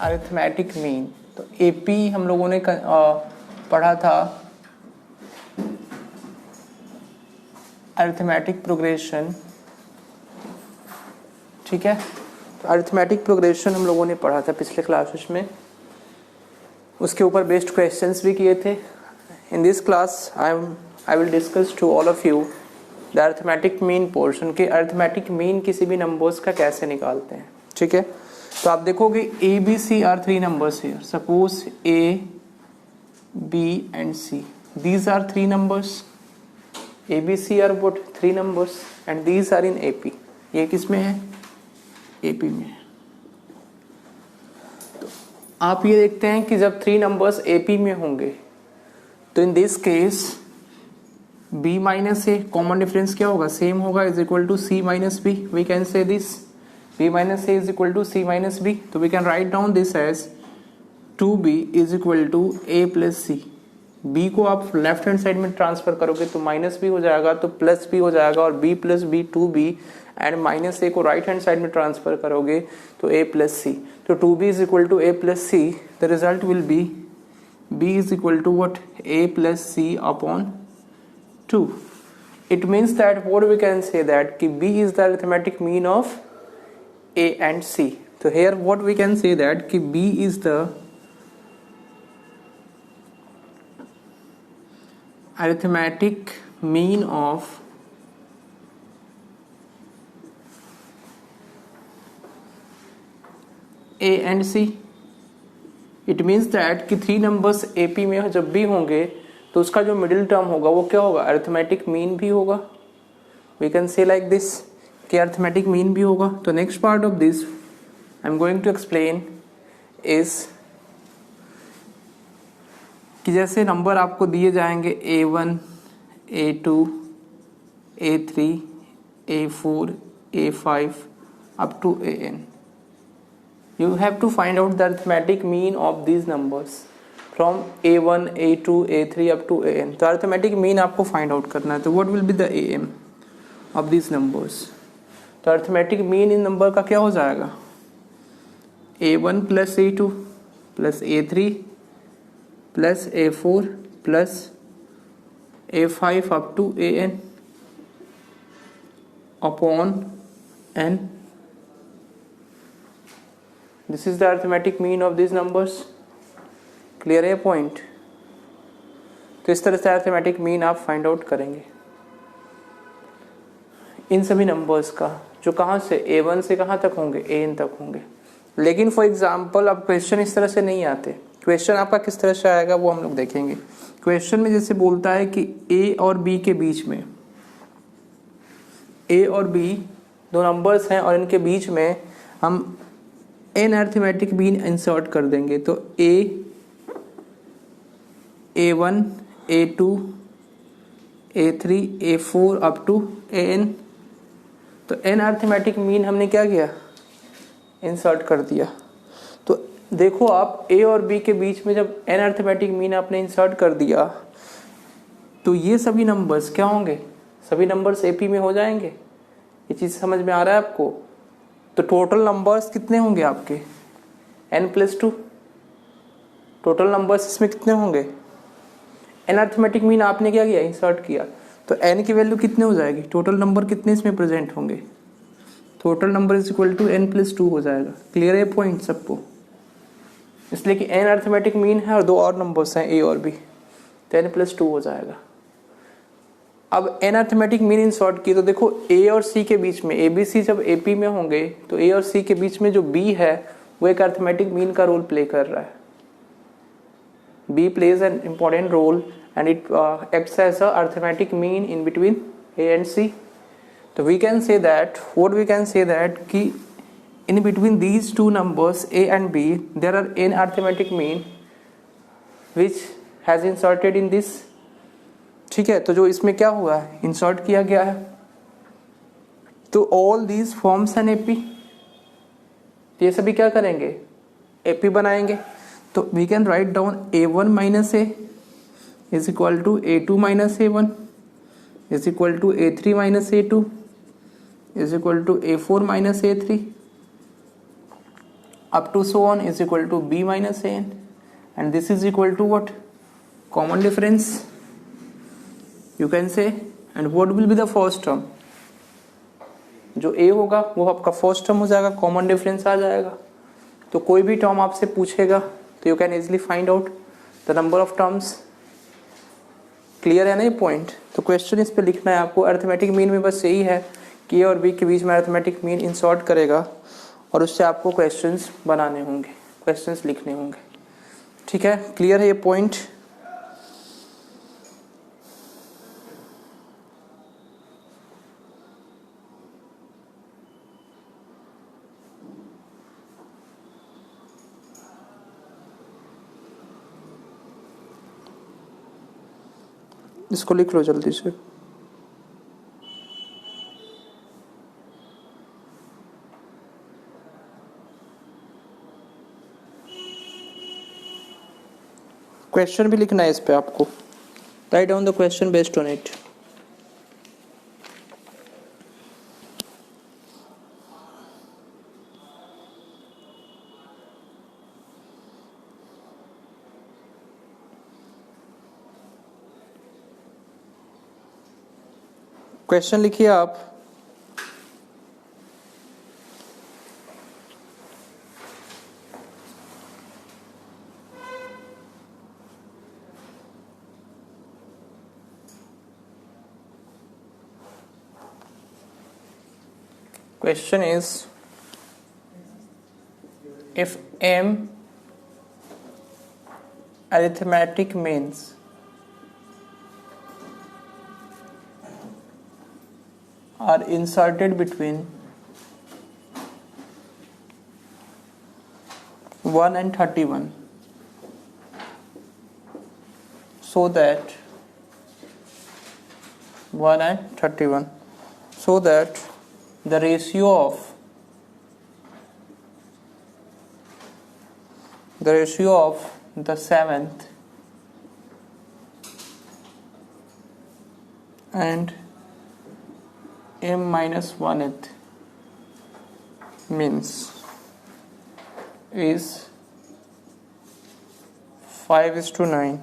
Arithmetic mean. तो AP हम लोगों ने पढ़ा था अरिथमेटिक प्रोग्रेशन, ठीक है। तो अरिथमेटिक प्रोग्रेशन हम लोगों ने पढ़ा था पिछले क्लासेस में, उसके ऊपर बेस्ड क्वेश्चंस भी किए थे। In this class I will discuss to all of you the arithmetic mean portion के अरिथमेटिक मीन किसी भी नंबर्स का कैसे निकालते हैं, ठीक है। तो आप देखोगे A B C are three numbers here, suppose A B and C, these are three numbers, A B C are what three numbers and these are in AP. ये किस में है? एपी में है। तो आप ये देखते हैं कि जब थ्री नंबर्स एपी में होंगे तो in this case b minus A, common difference क्या होगा? सेम होगा, is equal to c minus B. We can say this b minus A is equal to c minus B. तो we can write down this as 2b is equal to a plus C. b को आप left hand side में transfer करोगे तो minus B हो जाएगा, तो plus B हो जाएगा, और b plus B 2b and minus A को राइट हैंड साइड में ट्रांसफर करोगे तो a प्लस सी। तो 2b is equal to a plus C, the result will be b is equal to what? a plus c upon 2. It means that what we can say that कि b is the arithmetic mean of a and c. So here what we can say that कि b is the arithmetic mean of a and c. It means that कि three numbers AP में जब भी होंगे तो उसका जो middle term होगा वो क्या होगा? अरिथमेटिक मीन भी होगा। We can say like this कि अरिथमेटिक मीन भी होगा। तो next part of this I am going to explain is कि जैसे नंबर आपको दिए जाएंगे A1, A2, A3, A4, A5 up to AN. You have to find out the arithmetic mean of these numbers from A1, A2, A3 up to AN. तो arithmetic mean आपको find out करना है। तो what will be the AM of these numbers? तो arithmetic mean इन number का क्या हो जाएगा? A1 plus A2 plus A3 plus A4 plus A5 up to AN upon N. This is the arithmetic mean of these numbers. Clear है point? तो इस तरह से arithmetic mean आप फाइंड आउट करेंगे इन सभी नंबर्स का, जो कहाँ से A1 से कहाँ तक होंगे? AN तक होंगे। लेकिन फॉर एग्जाम्पल अब क्वेश्चन इस तरह से नहीं आते। क्वेश्चन आपका किस तरह से आएगा वो हम लोग देखेंगे। क्वेश्चन में जैसे बोलता है कि A और B के बीच में, A और B दो नंबर्स हैं और इनके बीच में हम n अरिथमेटिक मीन इंसर्ट कर देंगे। तो A1, A2, A3, A4 up to AN। तो n अरिथमेटिक मीन हमने क्या किया? इंसर्ट कर दिया। तो देखो आप A और B के बीच में जब n अरिथमेटिक मीन आपने इंसर्ट कर दिया तो ये सभी नंबर्स क्या होंगे? सभी नंबर्स AP में हो जाएंगे। ये चीज़ समझ में आ रहा है आपको? तो टोटल नंबर्स कितने होंगे आपके? n+2। टोटल नंबर्स इसमें कितने होंगे? n अरिथमेटिक मीन आपने क्या किया? इंसर्ट किया। तो n की वैल्यू कितने हो जाएगी? टोटल नंबर कितने इसमें प्रेजेंट होंगे? Total number is equal to n+2 हो जाएगा। क्लियर है पॉइंट सबको? इसलिए कि n अरिथमेटिक मीन है और दो और नंबर्स हैं A और B, तो n+2 हो जाएगा। अब n अरिथमेटिक मीन इंसर्ट की तो देखो A और C के बीच में, ABC जब AP में होंगे तो A और C के बीच में जो B है वो एक अरिथमेटिक मीन का रोल प्ले कर रहा है। B plays an important role and it acts as a arithmetic mean in between A and C. So we can say that what we can say that कि in between these two numbers A and B there are n arithmetic mean which has inserted in this। ठीक है, तो जो इसमें क्या हुआ है? Insert किया गया है। तो all these forms an AP, ये सभी क्या करेंगे? एपी बनाएंगे। तो we can write down A1 minus A is equal to A2 minus A1 is equal to A3 minus A2 is equal to A4 minus A3 up to so on is equal to b minus an, and this is equal to what? Common difference, you can say. And what will be the first term? जो a होगा वो आपका first term हो जाएगा, common difference आ जाएगा. तो कोई भी टर्म आपसे पूछेगा तो you can easily find out the number of terms. Clear है ना ये पॉइंट? तो क्वेश्चन इस पे लिखना है आपको. अरिथमेटिक मीन में बस यही है कि ए और बी के बीच में अरिथमेटिक मीन इंसर्ट करेगा और उससे आपको क्वेश्चंस बनाने होंगे, क्वेश्चंस लिखने होंगे. ठीक है, क्लियर है ये पॉइंट? इसको लिख लो जल्दी से. क्वेश्चन भी लिखना है इस पे आपको. Write down the question based on it. Question लिखिए आप. Question is, if m arithmetic means are inserted between 1 and 31 so that 1 and 31 so that the ratio of the seventh and m minus 1th means is 5:9,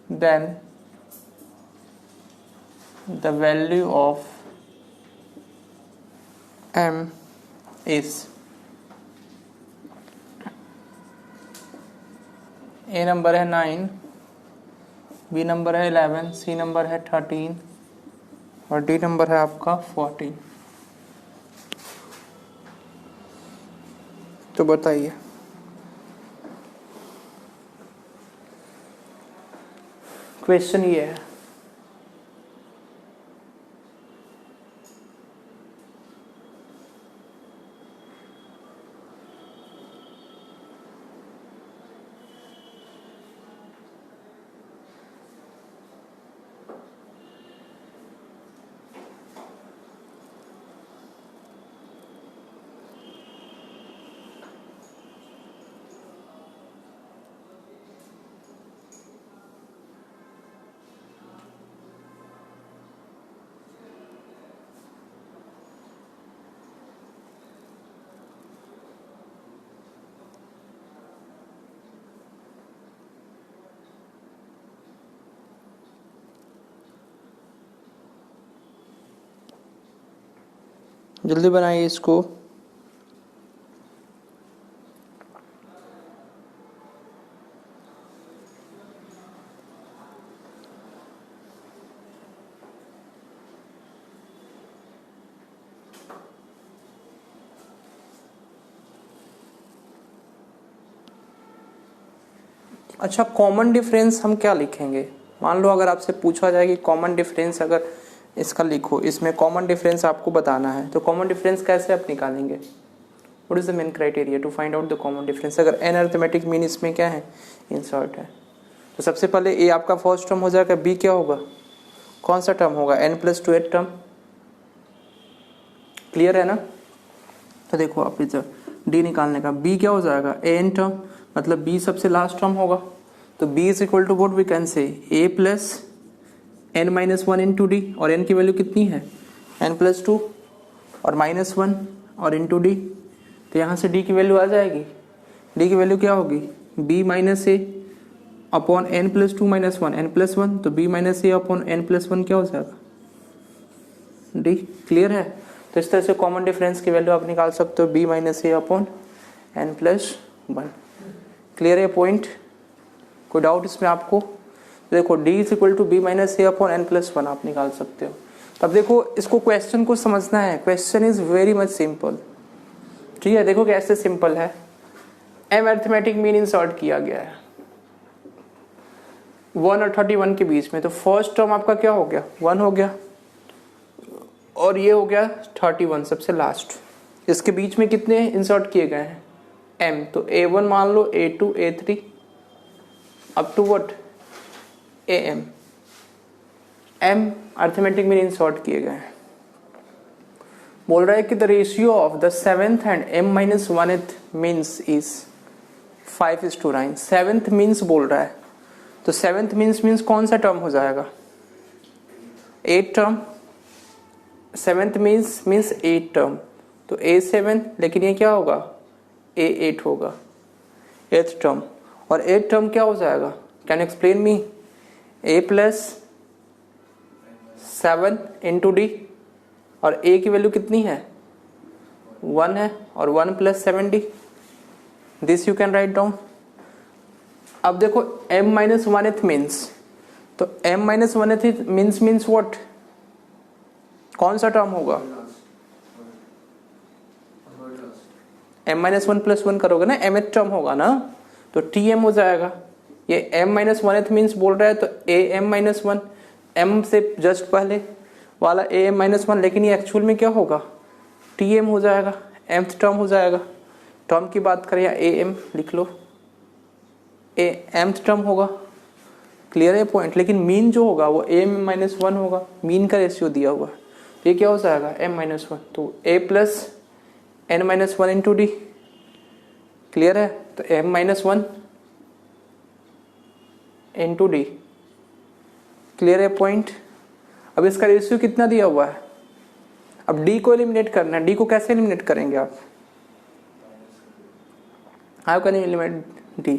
then the value of m is a number है 9, b number है 11, c number है 13 और D number है आपका 14. तो बताइए question ये है. जल्दी बनाइए इसको. अच्छा, कॉमन डिफरेंस हम क्या लिखेंगे? मान लो अगर आपसे पूछा जाए कि कॉमन डिफरेंस अगर इसका लिखो, इसमें कॉमन डिफरेंस आपको बताना है, तो कॉमन डिफरेंस कैसे आप निकालेंगे? What is the main criteria to find out the common difference? अगर एन अरिथमेटिक मीन इसमें क्या है, इंसर्ट है, तो सबसे पहले ए आपका फर्स्ट टर्म हो जाएगा, बी क्या होगा, कौन सा टर्म होगा, n+2 टर्म. क्लियर है ना? तो देखो आप इधर डी निकालने का, बी क्या हो जाएगा, एन टर्म, मतलब बी सबसे लास्ट टर्म होगा. तो b is equal to what we can say, a plus n-1 into D, और n की वैल्यू कितनी है, n+2 और -1 और इंटू डी. तो यहाँ से डी की वैल्यू आ जाएगी। डी की वैल्यू क्या होगी, B minus A upon N plus two minus one, N plus one, तो B minus A upon N plus one क्या हो जाएगा, डी। क्लियर है। तो इस तरह से कॉमन डिफरेंस की वैल्यू आप निकाल सकते हो, B minus A upon N plus one. Clear है पॉइंट, कोई डाउट इसमें आपको? देखो D is equal to B minus A upon N plus one आप निकाल सकते हो। अब देखो इसको क्वेश्चन को समझना है, question is very much simple. ठीक है, देखो कैसे सिंपल है। एम अरिथमेटिक मीन इंसर्ट किया गया है 1 और 31 के बीच में, तो फर्स्ट टर्म आपका क्या हो गया, 1 हो गया, और ये हो गया 31 सबसे लास्ट। इसके बीच में कितने इंसर्ट किए गए हैं, m, तो a1 मान लो, a2 a3 up to what am, m arithmetic mean insert किए गए हैं। बोल रहा है कि the ratio of the 7th and m minus 1th means is 5:9। 7th means बोल रहा है, तो 7th मीन्स कौन सा टर्म हो जाएगा, 8 टर्म। 7th मीन्स 8 टर्म, तो a7, लेकिन ये क्या होगा, a8 होगा 8th टर्म। और 8th टर्म क्या हो जाएगा, can explain me, a plus 7 into D, और a की वैल्यू कितनी है, 1 है, और 1 plus 7d, this you can write down. अब देखो m माइनस 1th मीन्स, तो m minus 1th means what, कौन सा टर्म होगा, m माइनस 1 प्लस 1 करोगे ना, mth टर्म होगा ना, तो tm हो जाएगा। ये m माइनस 1th मीन्स बोल रहा है, तो am माइनस 1, m से जस्ट पहले वाला am माइनस 1, लेकिन ये एक्चुअल में क्या होगा, tm हो जाएगा, mth टर्म हो जाएगा। टर्म की बात करें, या am लिख लो, mth टर्म होगा। क्लियर है पॉइंट, लेकिन मीन जो होगा वो am माइनस 1 होगा, मीन का रेशियो दिया हुआ, तो ये क्या हो जाएगा, m माइनस 1, तो a plus n minus 1 into D. Clear है, तो m minus 1 into D. Clear है पॉइंट। अब इसका रेशियो कितना दिया हुआ है, अब d को एलिमिनेट करना है। d को कैसे एलिमिनेट करेंगे आप, how can you eliminate d,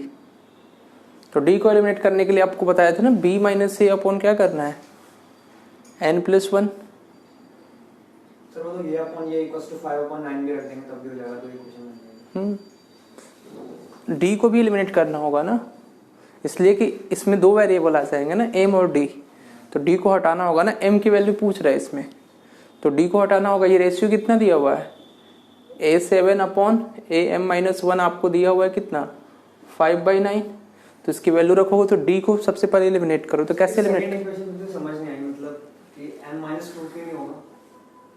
तो d को एलिमिनेट करने के लिए आपको बताया था ना, b माइनस ए अपॉन क्या करना है, n प्लस 1। सर वो तो ये अपॉन ये इक्वल्स टू 5/9 भी रख देंगे तब भी हो जाएगा, तो इक्वेशन बन d को भी एलिमिनेट करना होगा ना, इसलिए कि इसमें दो वेरिएबल आ जाएंगे ना, m और d, तो d को हटाना होगा ना, m की वैल्यू पूछ रहा है इसमें, तो d को हटाना होगा। ये रेशियो कितना दिया हुआ है, a7 अपॉन am माइनस 1 आपको दिया हुआ है कितना, 5/9, तो इसकी वैल्यू रखोगे, तो d को सबसे पहले एलिमिनेट करो। तो कैसे एलिमिनेट, समझ नहीं आई, मतलब कि m माइनस 2 क्यों नहीं होगा,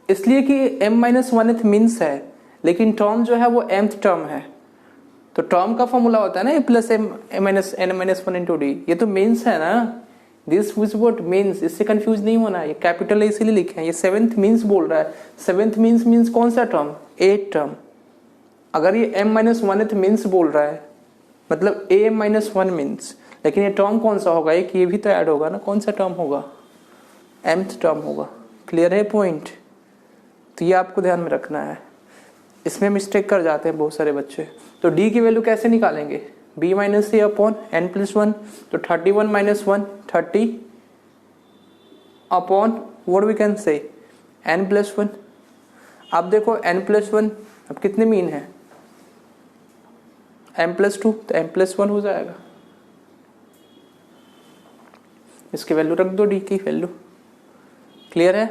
इसलिए कि m माइनस 1th मीन्स है, लेकिन टर्म जो है वो mth टर्म है, तो टर्म का फॉर्मूला होता है ना a plus m minus n minus 1 into D, ये तो मीन्स है ना, दिस विज व्हाट मीन्स, इससे कंफ्यूज नहीं होना, ये कैपिटल है इसीलिए लिखे हैं। ये 7th मीन्स बोल रहा है, 7th मीन्स कौन सा टर्म, 8 टर्म। अगर ये m माइनस 1th मीन्स बोल रहा है, मतलब am माइनस 1 मीन्स, लेकिन ये टर्म कौन सा होगा, एक ये भी तो ऐड होगा ना, कौन सा टर्म होगा, mth टर्म होगा। क्लियर है पॉइंट, तो ये आपको ध्यान में रखना है, इसमें मिस्टेक कर जाते हैं बहुत सारे बच्चे। तो d की वैल्यू कैसे निकालेंगे, b minus A upon n plus 1, तो 31 minus 1 30 upon what we can say n plus 1। अब देखो n प्लस 1 अब कितने मीन है, m प्लस 2, तो m प्लस 1 हो जाएगा। इसकी वैल्यू रख दो, d की वैल्यू। क्लियर है,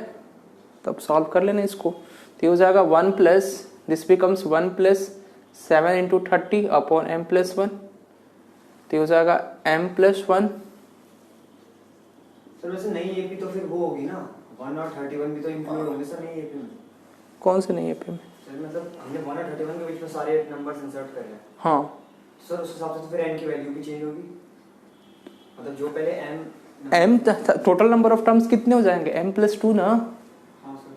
तो अब सॉल्व कर लेना इसको, तो ये हो जाएगा 1 plus, this becomes 1 plus 7 into 30 upon m plus 1, तो ये हो जाएगा m प्लस 1। सर वैसे नहीं ये भी तो फिर वो होगी ना, 1 और 31 भी तो इंक्लूड होंगे सर, नहीं ये भी में, कौन से नहीं है पे में, सर मतलब हमने 1 और 31 के बीच में सारे नंबर्स इंसर्ट कर रहे हैं। हाँ सर उस हिसाब से तो फिर n की वैल्यू भी चेंज होगी, मतलब जो पहले m total number of terms कितने हो जाएंगे, m प्लस 2 ना। हाँ सर,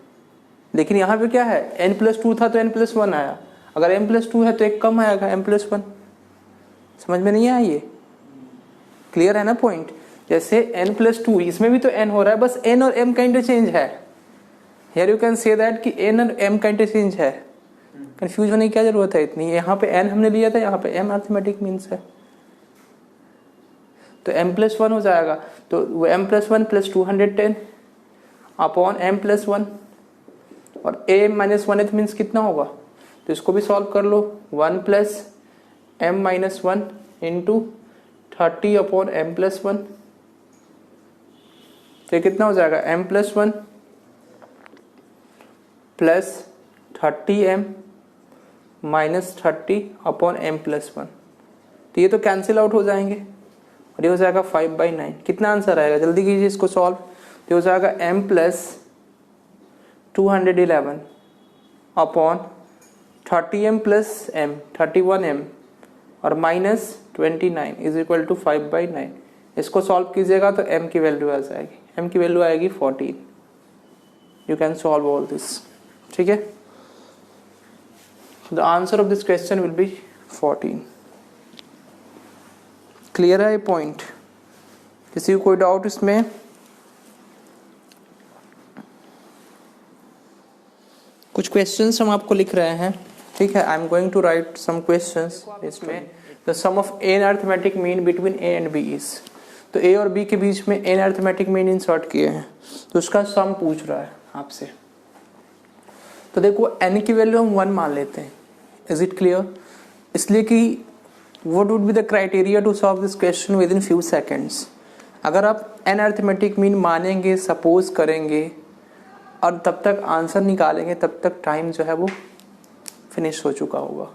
लेकिन यहाँ पे क्या है, n प्लस 2 था तो n प्लस 1 आया, अगर m प्लस 2 है तो एक कम आएगा m प्लस 1। समझ में नहीं आया ये, क्लियर है ना पॉइंट। जैसे n प्लस 2, इसमें भी तो n हो रहा है, बस n और m का इंटरचेंज है। Here you can say that कि n और m का इंटरचेंज है, कंफ्यूज होने की क्या जरूरत है इतनी, यहाँ पे n हमने लिया था, यहाँ पे m अर्थमेटिक मीन्स है, तो m+1 हो जाएगा, तो वो m+1 + 210 अपॉन m+1 और a-1 मीन्स कितना होगा, तो इसको भी सॉल्व कर लो, 1 + m-1 इंटू 30 अपॉन m+1, तो ये कितना हो जाएगा m+1 plus 30m minus 30 upon m+1, तो ये तो कैंसिल आउट हो जाएंगे और ये हो जाएगा 5/9। कितना आंसर आएगा, जल्दी कीजिए इसको सॉल्व, तो हो जाएगा m+211 upon 30m + m 31m और माइनस 29 इज इक्वल टू 5/9। इसको सॉल्व कीजिएगा तो m की वैल्यू आ जाएगी, m की वैल्यू आएगी 14। You can solve all this, ठीक है। The answer of this question will be 14। Clear है ये पॉइंट, किसी को कोई डाउट इसमें? कुछ क्वेश्चंस हम आपको लिख रहे हैं, ठीक है। I am going to write some questions इसमें। The sum of n arithmetic mean between a and b is, तो a और b के बीच में n अर्थमेटिक मीन इंसर्ट किए हैं, तो उसका सम पूछ रहा है आपसे। तो देखो n की वैल्यू हम 1 मान लेते हैं, इज इट क्लियर, इसलिए कि what would be the criteria to solve this question within few seconds। अगर आप n अर्थमेटिक मीन मानेंगे, सपोज करेंगे और तब तक आंसर निकालेंगे, तब तक टाइम जो है वो फिनिश हो चुका होगा।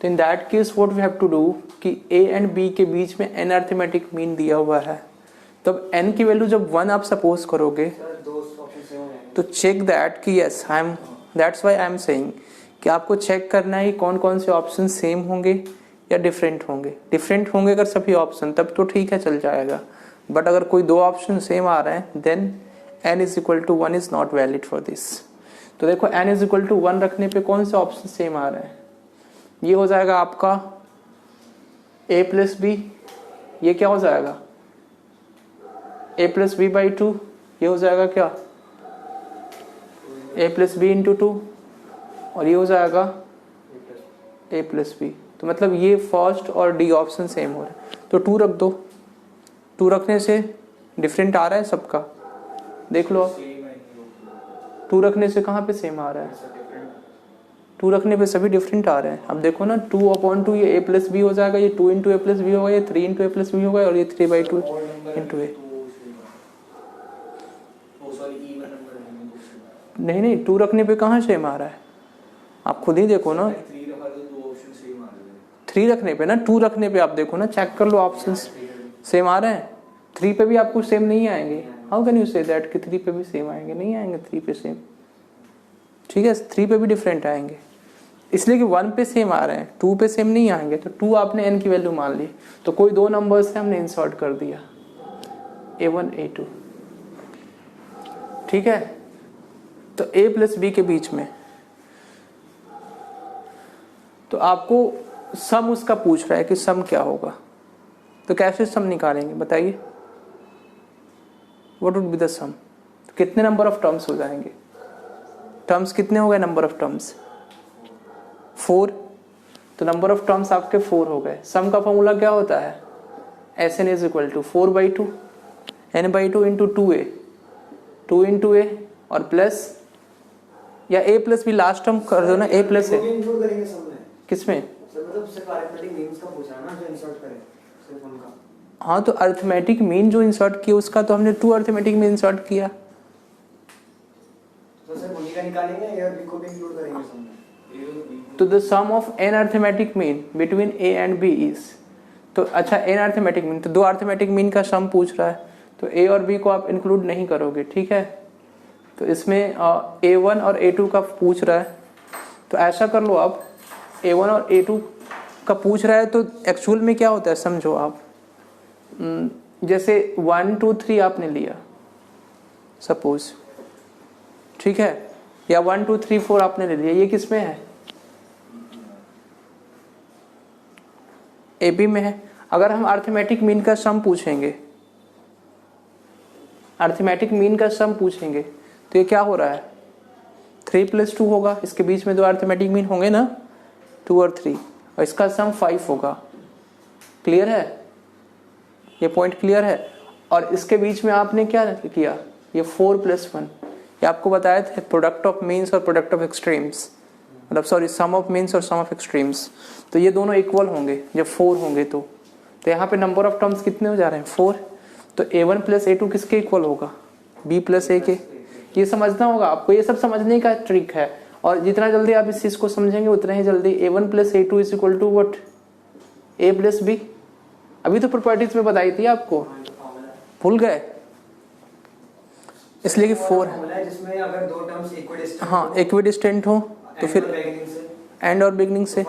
तो in that case what we have to do कि a एंड b के बीच में n अर्थमेटिक मीन दिया हुआ है, तब n की वैल्यू जब 1 आप सपोज करोगे तो चेक दैट कि yes I am, that's why I am saying कि आपको चेक करना है कौन कौन से ऑप्शन सेम होंगे या डिफरेंट होंगे। डिफरेंट होंगे अगर सभी ऑप्शन तब तो ठीक है, चल जाएगा, बट अगर कोई 2 ऑप्शन सेम आ रहे हैं then n = 1 is not valid for this. तो देखो n = 1 रखने पे कौन से ऑप्शन सेम आ रहे हैं, ये हो जाएगा आपका a + b, ये क्या हो जाएगा a + b/2, ये हो जाएगा क्या a + b × 2 और ये हो जाएगा a + b। तो मतलब ये फर्स्ट और डी ऑप्शन सेम हो रहा है, तो 2 रख दो, 2 रखने से डिफरेंट आ रहा है सबका, देख लो आप 2 रखने से कहाँ पे सेम आ रहा है, 2 रखने पे सभी डिफरेंट आ रहे हैं। अब देखो ना 2/2 ये a + b हो जाएगा, ये 2 × a + b होगा, ये 3 × a + b होगा और ये 3/2 × a। नहीं 2 रखने पे कहाँ सेम आ रहा है, आप खुद ही देखो ना, 3 रखने पे ना, 2 रखने पे आप देखो ना, चेक कर लो ऑप्शंस सेम आ रहे हैं। 3 पे भी आपको सेम नहीं आएंगे, हाउ कैन यू से दैट कि 3 पे भी सेम आएंगे, नहीं आएंगे 3 पे सेम, ठीक है। 3 पे भी डिफरेंट आएंगे, इसलिए कि 1 पे सेम आ रहे हैं, 2 पे सेम नहीं आएंगे। तो 2 आपने n की वैल्यू मान ली, तो कोई 2 नंबर्स से हमने इंसर्ट कर दिया a1 a2, ठीक है। तो a + b के बीच में तो आपको सम उसका पूछ रहा है कि सम क्या होगा, तो कैसे सम निकालेंगे बताइए, व्हाट वुड बी द सम। तो कितने नंबर ऑफ टर्म्स हो जाएंगे, टर्म्स कितने हो गए, नंबर ऑफ टर्म्स 4, तो नंबर ऑफ टर्म्स आपके 4 हो गए। सम का फॉर्मूला क्या होता है, Sn = 4/2 n/2 × 2a, 2 × a और प्लस या a + b लास्ट टर्म कर दो ना, a + a किसमें, मतलब सिर्फ अरिथमेटिक मीन्स का पूछा है ना, जो इंसर्ट करें सिर्फ उनका। हाँ तो अरिथमेटिक मीन जो इंसर्ट किया उसका तो हमने 2 अरिथमेटिक मीन इंसर्ट किया, तो सिर्फ उन्हीं का निकालेंगे या b को भी इंक्लूड करेंगे सम में। तो the sum of n arithmetic mean between a and b is, तो अच्छा n अरिथमेटिक मीन, तो 2 अरिथमेटिक मीन का सम पूछ रहा है, तो a और b को आप इंक्लूड नहीं करोगे, ठीक है। तो इसमें a1 और a2 का पूछ रहा है, तो ऐसा कर लो आप, a1 और a2 का पूछ रहा है तो एक्चुअल में क्या होता है समझो आप, जैसे 1 2 3 आपने लिया सपोज, ठीक है, या 1 2 3 4 आपने ले लिया, ये किस में है, AB में है। अगर हम अरिथमेटिक मीन का सम पूछेंगे, अरिथमेटिक मीन का सम पूछेंगे तो ये क्या हो रहा है 3 + 2 होगा, इसके बीच में 2 अरिथमेटिक मीन होंगे ना, 2 और 3 और इसका सम 5 होगा। क्लियर है, ये पॉइंट क्लियर है। और इसके बीच में आपने क्या किया, ये 4 + 1, ये आपको बताया था प्रोडक्ट ऑफ मीन्स और प्रोडक्ट ऑफ एक्सट्रीम्स, मतलब सॉरी सम ऑफ मीन्स और सम ऑफ एक्सट्रीम्स। तो ये दोनों इक्वल होंगे जब 4 होंगे तो यहाँ पे नंबर ऑफ टर्म्स कितने हो जा रहे हैं 4। तो a1 + a2 किसके इक्वल होगा, b + a के। ये समझना होगा आपको, ये सब समझने का ट्रिक है। और जितना जल्दी आप इस चीज को समझेंगे उतना ही जल्दी a1 + a2 = what, a + b। अभी तो प्रॉपर्टीज में बताई थी आपको, भूल गए, इसलिए कि 4 है जिसमें अगर दो टर्म्स इक्विडिस्टेंट हाँ इक्विडिस्टेंट हो तो फिर एंड और बिगनिंग से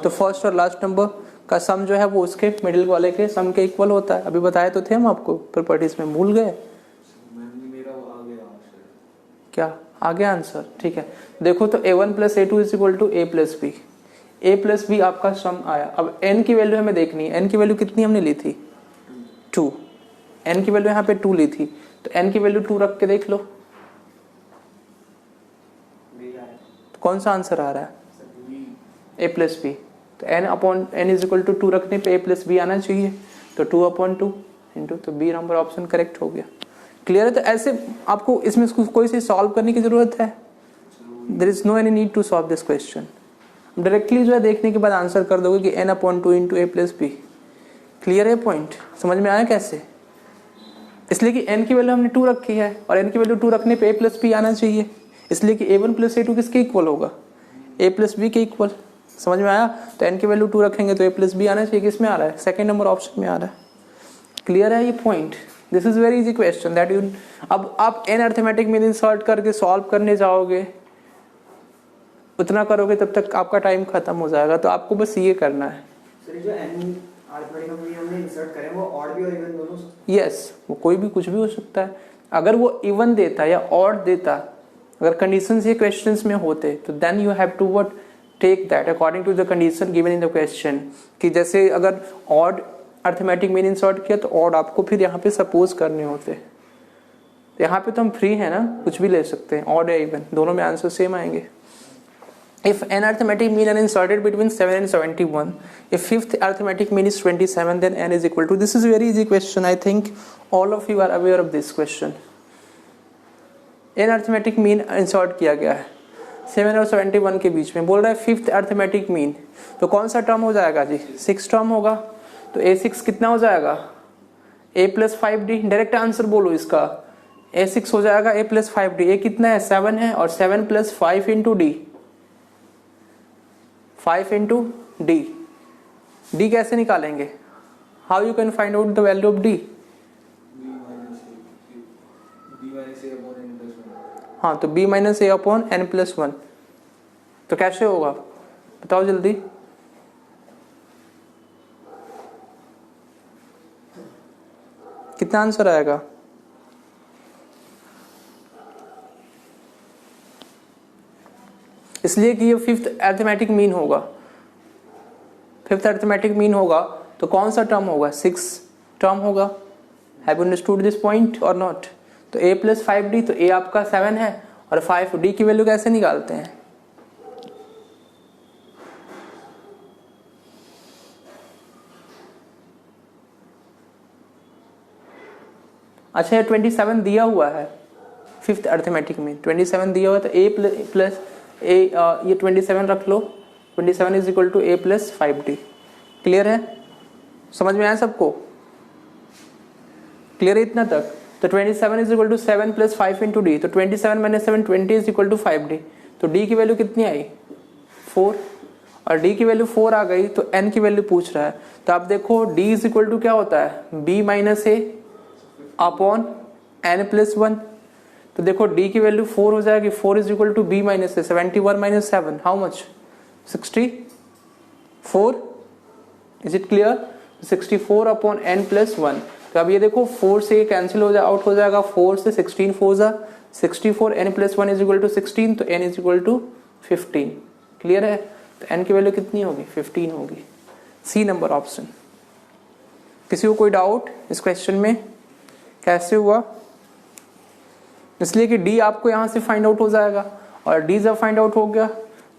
तो फर्स्ट और लास्ट नंबर का सम जो है वो उसके मिडिल वाले के सम के इक्वल होता है। अभी बताए तो थे हम आपको प्रॉपर्टीज में, भूल गए क्या, आ गया आंसर, ठीक है। देखो तो a1 + a2 = a + b, a + b आपका सम आया। अब n की वैल्यू हमें देखनी है, n की वैल्यू कितनी हमने ली थी 2, n की वैल्यू यहाँ पे 2 ली थी, तो n की वैल्यू 2 रख के देख लो तो कौन सा आंसर आ रहा है, a + b। तो n = 2 रखने पे a + b आना चाहिए, तो 2/2 इंटू, तो b नंबर ऑप्शन करेक्ट हो गया। क्लियर है। तो ऐसे आपको इसमें कोई सी सॉल्व करने की जरूरत है, there is no any need to solve this question. Directly जो है देखने के बाद आंसर कर दोगे कि n/2 into a + b। Clear है पॉइंट, समझ में आया कैसे, इसलिए कि n की वैल्यू हमने 2 रखी है और n की वैल्यू 2 रखने पे a + b आना चाहिए, इसलिए कि a1 + a2 किसके इक्वल होगा, a + b के इक्वल। समझ में आया। तो n की वैल्यू 2 रखेंगे तो a + b आना चाहिए, किस में आ रहा है, सेकंड नंबर ऑप्शन में आ रहा है। क्लियर है ये point, this is very easy question that you. अब आप n अरिथमेटिक मीन इंसर्ट करके सॉल्व करने जाओगे, उतना करोगे तब तक आपका टाइम खत्म हो जाएगा। तो आपको बस ये करना है। सर जो n अरिथमेटिक मीन हमने इंसर्ट करें वो ऑड भी और इवन दोनों, यस वो कोई भी कुछ भी हो सकता है। अगर वो इवन देता या ऑड देता, अगर कंडीशंस ये क्वेश्चंस में होते तो then you have to what take that according to the condition given in the question. कि जैसे अगर ऑड अरिथमेटिक मीन इंसर्ट किया तो ऑड आपको फिर यहाँ पे सपोज करने होते। तो यहाँ पे तो हम फ्री है ना, कुछ भी ले सकते हैं, ऑड या इवन दोनों में आंसर सेम आएंगे। If n arithmetic mean are inserted between 7 and 71, if fifth arithmetic mean is 27, then n is equal to, this is a very easy question. I think all of you are aware of this question. n arithmetic mean insert किया गया है 7 और 71 के बीच में, बोल रहा है फिफ्थ arithmetic mean, तो कौन सा टर्म हो जाएगा जी, 6 टर्म होगा। तो a6 कितना हो जाएगा, a + 5d। डायरेक्ट आंसर बोलो इसका, a6 हो जाएगा a + 5d। a कितना है 7 है और 7 + 5 into d, 5 into D. D कैसे निकालेंगे, how you can find out the value of D. हाँ तो b - a/n+1, तो कैसे होगा बताओ जल्दी। कितना आंसर आएगा, इसलिए कि ये फिफ्थ अरिथमेटिक मीन होगा। फिफ्थ अरिथमेटिक मीन होगा तो कौन सा टर्म होगा, 6 टर्म होगा। Have you understood this point और नॉट। तो a + 5d, तो a आपका 7 है और 5d की वैल्यू कैसे निकालते हैं, अच्छा ये 27 दिया हुआ है, फिफ्थ अरिथमेटिक में 27 दिया हुआ है, तो ये 27 रख लो, 27 = a + 5d। क्लियर है, समझ में आया सबको, क्लियर है इतना तक। तो 27 = 7 + 5 इंटू d, तो 27 - 7 20 = 5d। तो d की वैल्यू कितनी आई 4, और d की वैल्यू 4 आ गई तो n की वैल्यू पूछ रहा है। तो आप देखो d = क्या होता है, b - a/n + 1। तो देखो d की वैल्यू 4 हो जाएगी, 4 = b - a, 71 - 7 how much, 64। Is it clear, 64/n + 1। तो अब ये देखो 4 से कैंसिल हो जाए, आउट हो जाएगा, 4 से 16 4 जा 64, n + 1 = 16, तो n = 15। क्लियर है, तो n की वैल्यू कितनी होगी 15 होगी, सी नंबर ऑप्शन। किसी को कोई डाउट इस क्वेश्चन में कैसे हुआ, इसलिए कि d आपको यहां से फाइंड आउट हो जाएगा, और d जब फाइंड आउट हो गया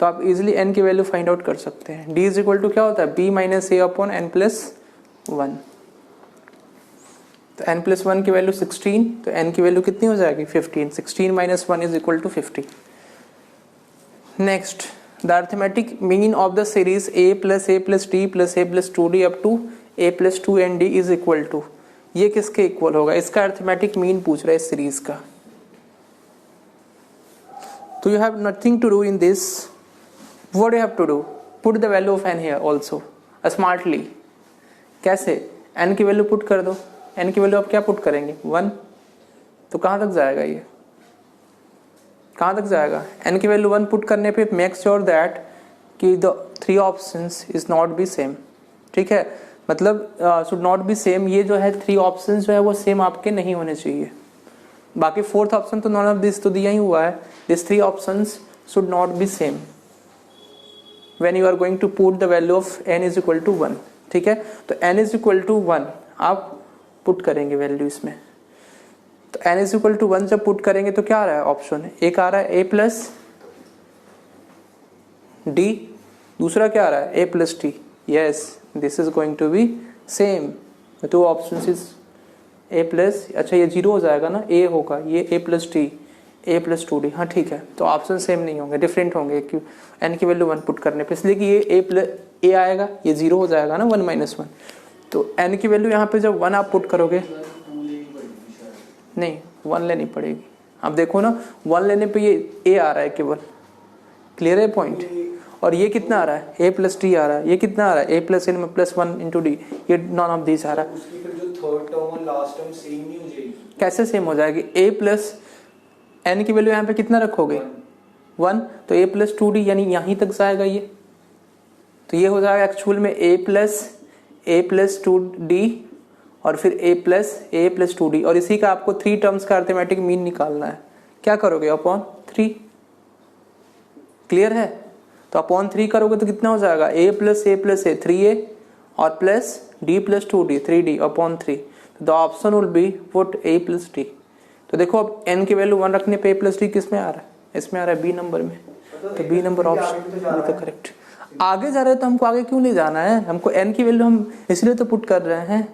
तो आप इजीली n की वैल्यू फाइंड आउट कर सकते हैं। d इज इक्वल टू क्या होता है b minus A upon n plus 1। तो n प्लस 1 की वैल्यू 16, तो n की वैल्यू कितनी हो जाएगी 15। 16 minus 1 is equal to 50। Next, the arithmetic mean of the series a plus d plus a plus 2d up to a plus 2nd is equal to, ये किसके equal होगा? इसका अर्थमेटिक मीन पूछ रहा है इस सीरीज का। तो you have nothing to do in this, what you have to do, put the value of n here also smartly. कैसे? n की वैल्यू पुट कर दो। n की वैल्यू आप क्या पुट करेंगे 1, तो कहाँ तक जाएगा ये, कहाँ तक जाएगा? n की वैल्यू 1 पुट करने पे मेक श्योर दैट कि the 3 options is not be same. ठीक है, मतलब शुड नॉट बी सेम, ये जो है 3 ऑप्शंस जो है वो सेम आपके नहीं होने चाहिए। बाकी 4th ऑप्शन तो नॉन ऑफ दिस तो दिया ही हुआ है, this 3 options should not be same when you are going to put the value of n is equal to 1। ठीक है, तो n इज इक्वल टू 1 आप पुट करेंगे वैल्यू इसमें। तो n इज इक्वल टू 1 जब पुट करेंगे तो क्या आ रहा है ऑप्शन? एक आ रहा है a प्लस d, दूसरा क्या आ रहा है a plus d। Yes, this is going to be same, the two options is a plus, अच्छा ये 0 हो जाएगा ना, a होगा, ये a plus d, a plus 2d। हाँ ठीक है, तो ऑप्शन सेम नहीं होंगे, डिफरेंट होंगे क्यों? n की वैल्यू 1 पुट करने पे, इसलिए कि ये a प्लस a आएगा, ये 0 हो जाएगा ना 1 माइनस 1। तो n की वैल्यू यहाँ पे जब 1 आप पुट करोगे, नहीं 1 लेनी पड़ेगी। आप देखो ना 1 लेने पे ये a आ रहा है केवल, क्लियर है पॉइंट? और ये कितना आ रहा है a प्लस d आ रहा है, ये कितना आ रहा है a plus n plus 1 into D, ये नॉन ऑफ दिस आ रहा है। उसकी फिर जो थर्ड टर्म और लास्ट टर्म सेम नहीं हो जाएगी? कैसे सेम हो जाएगी? a प्लस n की वैल्यू यहाँ पे कितना रखोगे 1, तो a प्लस 2d यानी यहीं तक जाएगा ये, तो ये हो जाएगा एक्चुअल में a प्लस 2d और फिर a प्लस 2d, और इसी का आपको 3 टर्म्स का अर्थमेटिक मीन निकालना है। क्या करोगे? अपॉन 3। क्लियर है? तो अपॉन 3 करोगे तो कितना हो जाएगा a प्लस a 3a और plus d plus 2d 3d upon 3। The option will be put a plus d। तो देखो अब n की वैल्यू 1 रखने पे a प्लस d किस में आ रहा है? इसमें आ रहा है b नंबर में, तो b नंबर ऑप्शन तो करेक्ट। आगे जा रहे हैं तो हमको आगे क्यों नहीं जाना है? हमको n की वैल्यू हम इसलिए तो पुट कर रहे हैं,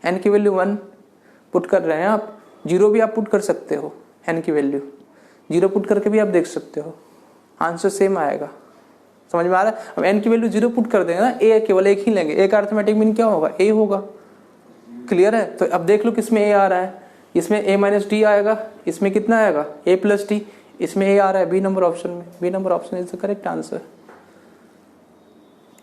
n की वैल्यू 1 पुट कर रहे हैं। आप 0 भी आप पुट कर सकते हो, n की वैल्यू 0 पुट करके भी आप देख सकते हो, आंसर सेम आएगा। समझ में आ रहा है? अब n की वैल्यू 0 पुट कर देंगे ना, a केवल एक ही लेंगे, a का अर्थमेटिक मीन क्या होगा? a होगा। क्लियर है? तो अब देख लो किसमें a आ रहा है, इसमें a माइनस d आएगा, इसमें कितना आएगा a प्लस d, इसमें a आ रहा है b नंबर ऑप्शन में, b number option is the correct answer.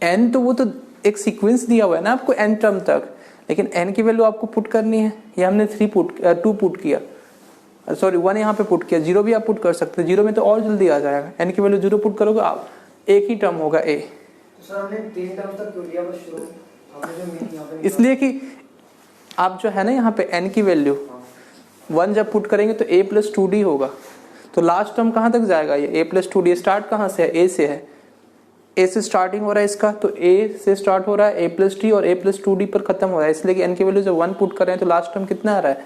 n तो वो तो एक सीक्वेंस दिया हुआ है ना आपको n टर्म तक, लेकिन n की वैल्यू आपको पुट करनी है। ये हमने 2 पुट किया, सॉरी 1 यहाँ पे पुट किया, 0 भी आप पुट कर सकते हैं, 0 में तो और जल्दी आ जाएगा। n की वैल्यू 0 पुट करोगे आप, एक ही टर्म होगा a। तो सर हमने 3 टर्म तक क्यों लिया? बस शुरू हमने जो मीन यहाँ पे इसलिए कि आप जो है ना यहाँ पे n की वैल्यू 1 जब पुट करेंगे तो a प्लस 2d होगा, तो लास्ट टर्म कहाँ तक जाएगा? ये a प्लस 2d स्टार्ट कहाँ से है? a से है, a से स्टार्टिंग हो रहा है इसका, तो a से स्टार्ट हो रहा है a प्लस d और a प्लस 2d पर खत्म हो रहा है, इसलिए कि n की वैल्यू जब 1 पुट कर रहे हैं तो लास्ट टर्म कितना आ रहा है?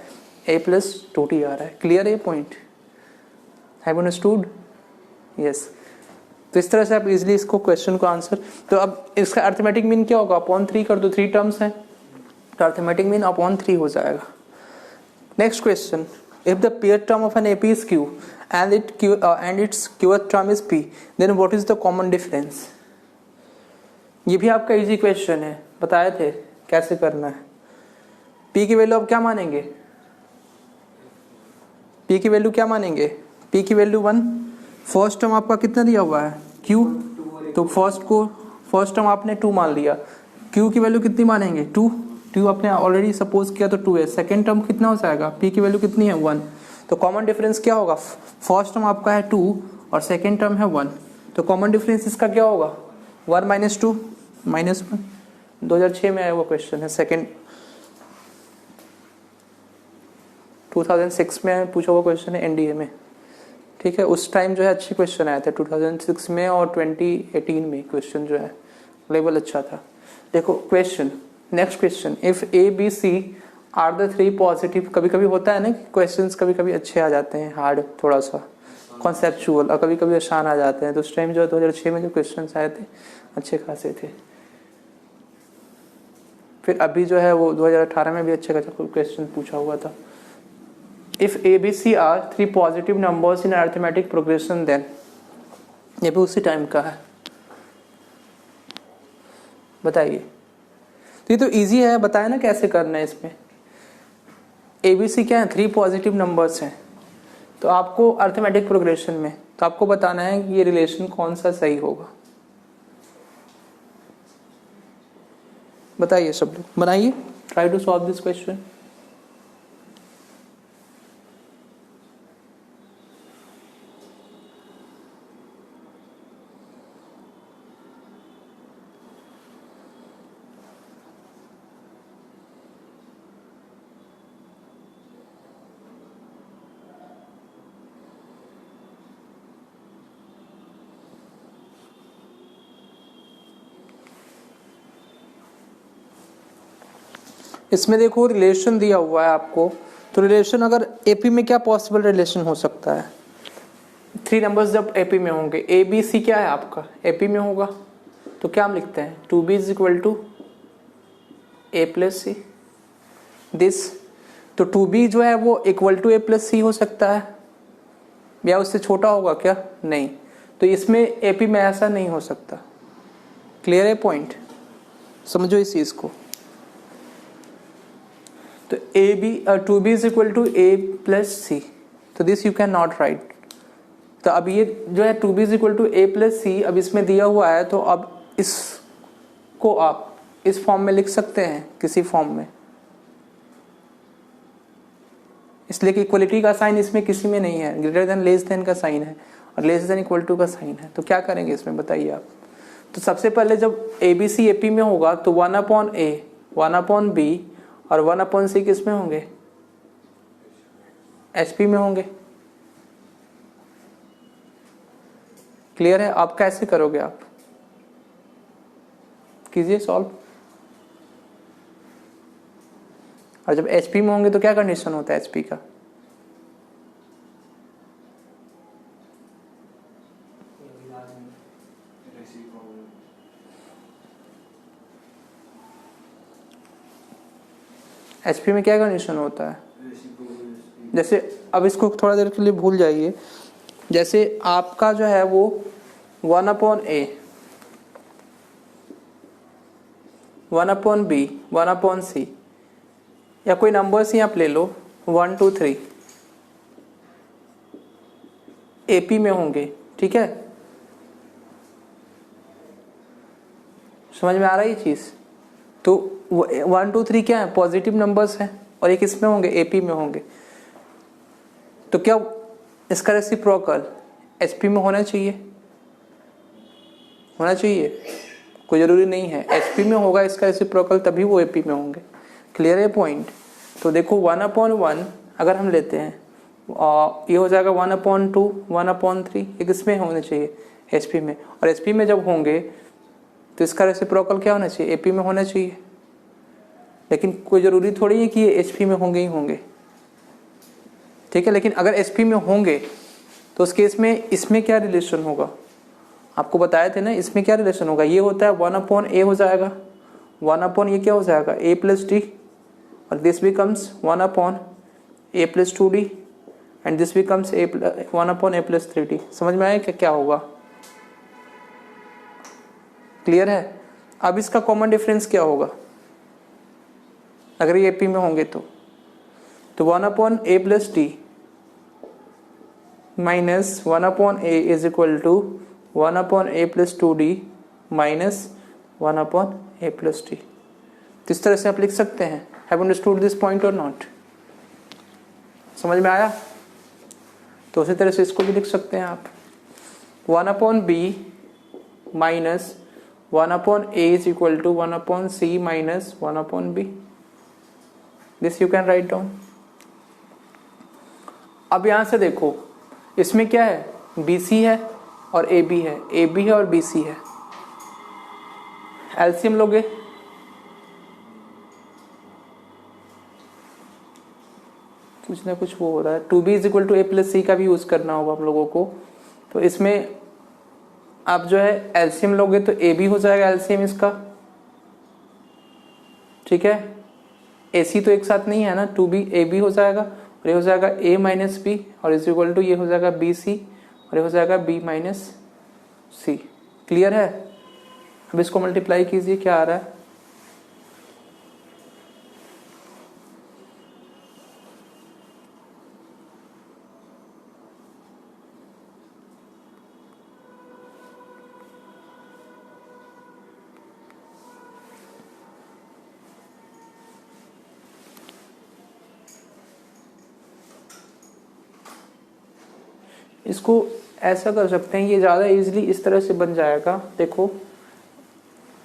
a प्लस 2d आ रहा है। क्लियर है पॉइंट? Have understood? यस। तो इस तरह से आप इजीली इसको क्वेश्चन को आंसर, तो अब इसका अर्थमेटिक मीन क्या होगा? अपॉन 3 कर दो, 3 टर्म्स हैं तो अर्थमेटिक मीन अपॉन 3 हो जाएगा। Next question, if the pair term of an AP is Q and its qth term is P, then what is the common difference? ये भी आपका इजी क्वेश्चन है, बताए थे कैसे करना है। P की वैल्यू आप क्या मानेंगे? P की वैल्यू क्या मानेंगे? P की वैल्यू 1, फर्स्ट टर्म आपका कितना दिया हुआ है Q, तो फर्स्ट टर्म आपने 2 मान लिया, Q की वैल्यू कितनी मानेंगे? 2 आपने ऑलरेडी सपोज किया तो 2 है। सेकेंड टर्म कितना हो जाएगा? P की वैल्यू कितनी है? 1। तो कॉमन डिफरेंस क्या होगा? फर्स्ट टर्म आपका है 2 और सेकेंड टर्म है 1, तो कॉमन डिफरेंस इसका क्या होगा? 1 माइनस 2 माइनस 1। 2006 में आया हुआ क्वेश्चन है, सेकेंड 2006 में पूछा हुआ क्वेश्चन है NDA में। ठीक है, उस टाइम जो है अच्छे क्वेश्चन आए थे 2006 में और 2018 में, क्वेश्चन जो है लेवल अच्छा था। देखो question, next question, if A B C are the 3 positive, कभी कभी होता है ना कि क्वेश्चंस कभी कभी अच्छे आ जाते हैं, हार्ड थोड़ा सा कॉन्सेप्चुअल और कभी कभी आसान आ जाते हैं। तो उस टाइम जो 2006 में जो क्वेश्चन आए थे अच्छे खासे थे। फिर अभी जो है वो 2018 में भी अच्छे खासा क्वेश्चन पूछा हुआ था। If A B C are 3 positive numbers in arithmetic progression then, ये भी उसी टाइम का है। बताइए, तो ये तो इजी है, बताया ना कैसे करना है। इसमें ए बी सी क्या है, 3 पॉजिटिव नंबर्स हैं। तो आपको अरिथमेटिक प्रोग्रेशन में तो आपको बताना है कि ये रिलेशन कौन सा सही होगा। बताइए सब लोग, बनाइए, try to solve this question. इसमें देखो रिलेशन दिया हुआ है आपको, तो रिलेशन अगर एपी में क्या पॉसिबल रिलेशन हो सकता है, 3 नंबर्स जब एपी में होंगे, ए बी सी क्या है आपका एपी में होगा, तो क्या हम लिखते हैं 2b is equal to A plus C this. तो 2b जो है वो equal to A plus C हो सकता है या उससे छोटा होगा क्या, नहीं। तो इसमें एपी में ऐसा नहीं हो सकता। क्लियर है पॉइंट, समझो इस चीज को। तो A B 2b is equal to A plus C, तो this you can not write. तो अब ये जो है 2b is equal to A plus C, अब इसमें दिया हुआ है तो अब इसको आप इस फॉर्म में लिख सकते हैं किसी फॉर्म में, इसलिए कि इक्वलिटी का साइन इसमें किसी में नहीं है, ग्रेटर देन लेस देन का साइन है और लेस देन इक्वल टू का साइन है। तो क्या करेंगे इसमें बताइए आप। तो सबसे पहले जब ए बी सी एपी में होगा तो 1/a 1/b और 1/c किस में होंगे, एचपी में होंगे। क्लियर है। आप कैसे करोगे, आप कीजिए सॉल्व। और जब एचपी में होंगे तो क्या कंडीशन होता है एचपी का, एचपी में क्या कंडीशन होता है, जैसे अब इसको थोड़ा देर के लिए भूल जाइए। जैसे आपका जो है वो 1/a 1/b 1/c या कोई नंबर्स ही आप ले लो 1 2 3 एपी में होंगे, ठीक है। समझ में आ रहा है ये चीज। तो 1 2 3 क्या है, पॉजिटिव नंबर्स हैं और एक इसमें होंगे एपी में होंगे। तो क्या इसका रेसिप्रोकल एचपी में होना चाहिए, होना चाहिए, कोई जरूरी नहीं है। एचपी में होगा इसका रेसिप्रोकल तभी वो एपी में होंगे। क्लियर है पॉइंट। तो देखो 1/1 अगर हम लेते हैं ये हो जाएगा 1/2 1/3, एक इसमें होने चाहिए एचपी में, और एचपी में जब होंगे तो इसका रेसिप्रोकल क्या होना चाहिए, एपी में होना चाहिए। लेकिन कोई जरूरी थोड़ी है कि ये एचपी में होंगे ही होंगे, ठीक है। लेकिन अगर एचपी में होंगे तो उस केस में इसमें क्या रिलेशन होगा, आपको बताए थे ना, इसमें क्या रिलेशन होगा, ये होता है 1/a हो जाएगा, 1/ ये क्या हो जाएगा a प्लस d, और this becomes 1/a plus 2d and this becomes 1/a plus 3d। समझ में आया क्या होगा, क्लियर है। अब इसका कॉमन डिफरेंस क्या होगा अगर ये एपी में होंगे तो 1/a plus d minus 1/a is equal to 1/a plus 2d minus 1/a plus d। तो इस तरह से आप लिख सकते हैं। हैव अंडरस्टूड दिस पॉइंट और नॉट, समझ में आया। तो उसी तरह से इसको भी लिख सकते हैं आप 1/b minus 1/a is equal to 1/c minus 1/b। This you can write down. अब यहां से देखो इसमें क्या है, BC है और AB है, AB है और BC है। एलसीएम लोगे कुछ ना कुछ वो हो रहा है। 2b is equal to a plus C का भी यूज़ करना होगा हम लोगों को। तो इसमें आप जो है एलसीएम लोगे तो a भी हो जाएगा एलसीएम इसका, ठीक है। AC तो एक साथ नहीं है ना, 2b a भी हो जाएगा और ये हो जाएगा a माइनस बी और इज इक्वल टू ये हो जाएगा बी सी और ये हो जाएगा b माइनस सी। क्लियर है? अब इसको मल्टीप्लाई कीजिए, क्या आ रहा है? इसको ऐसा कर सकते हैं, ये ज़्यादा इजीली इस तरह से बन जाएगा। देखो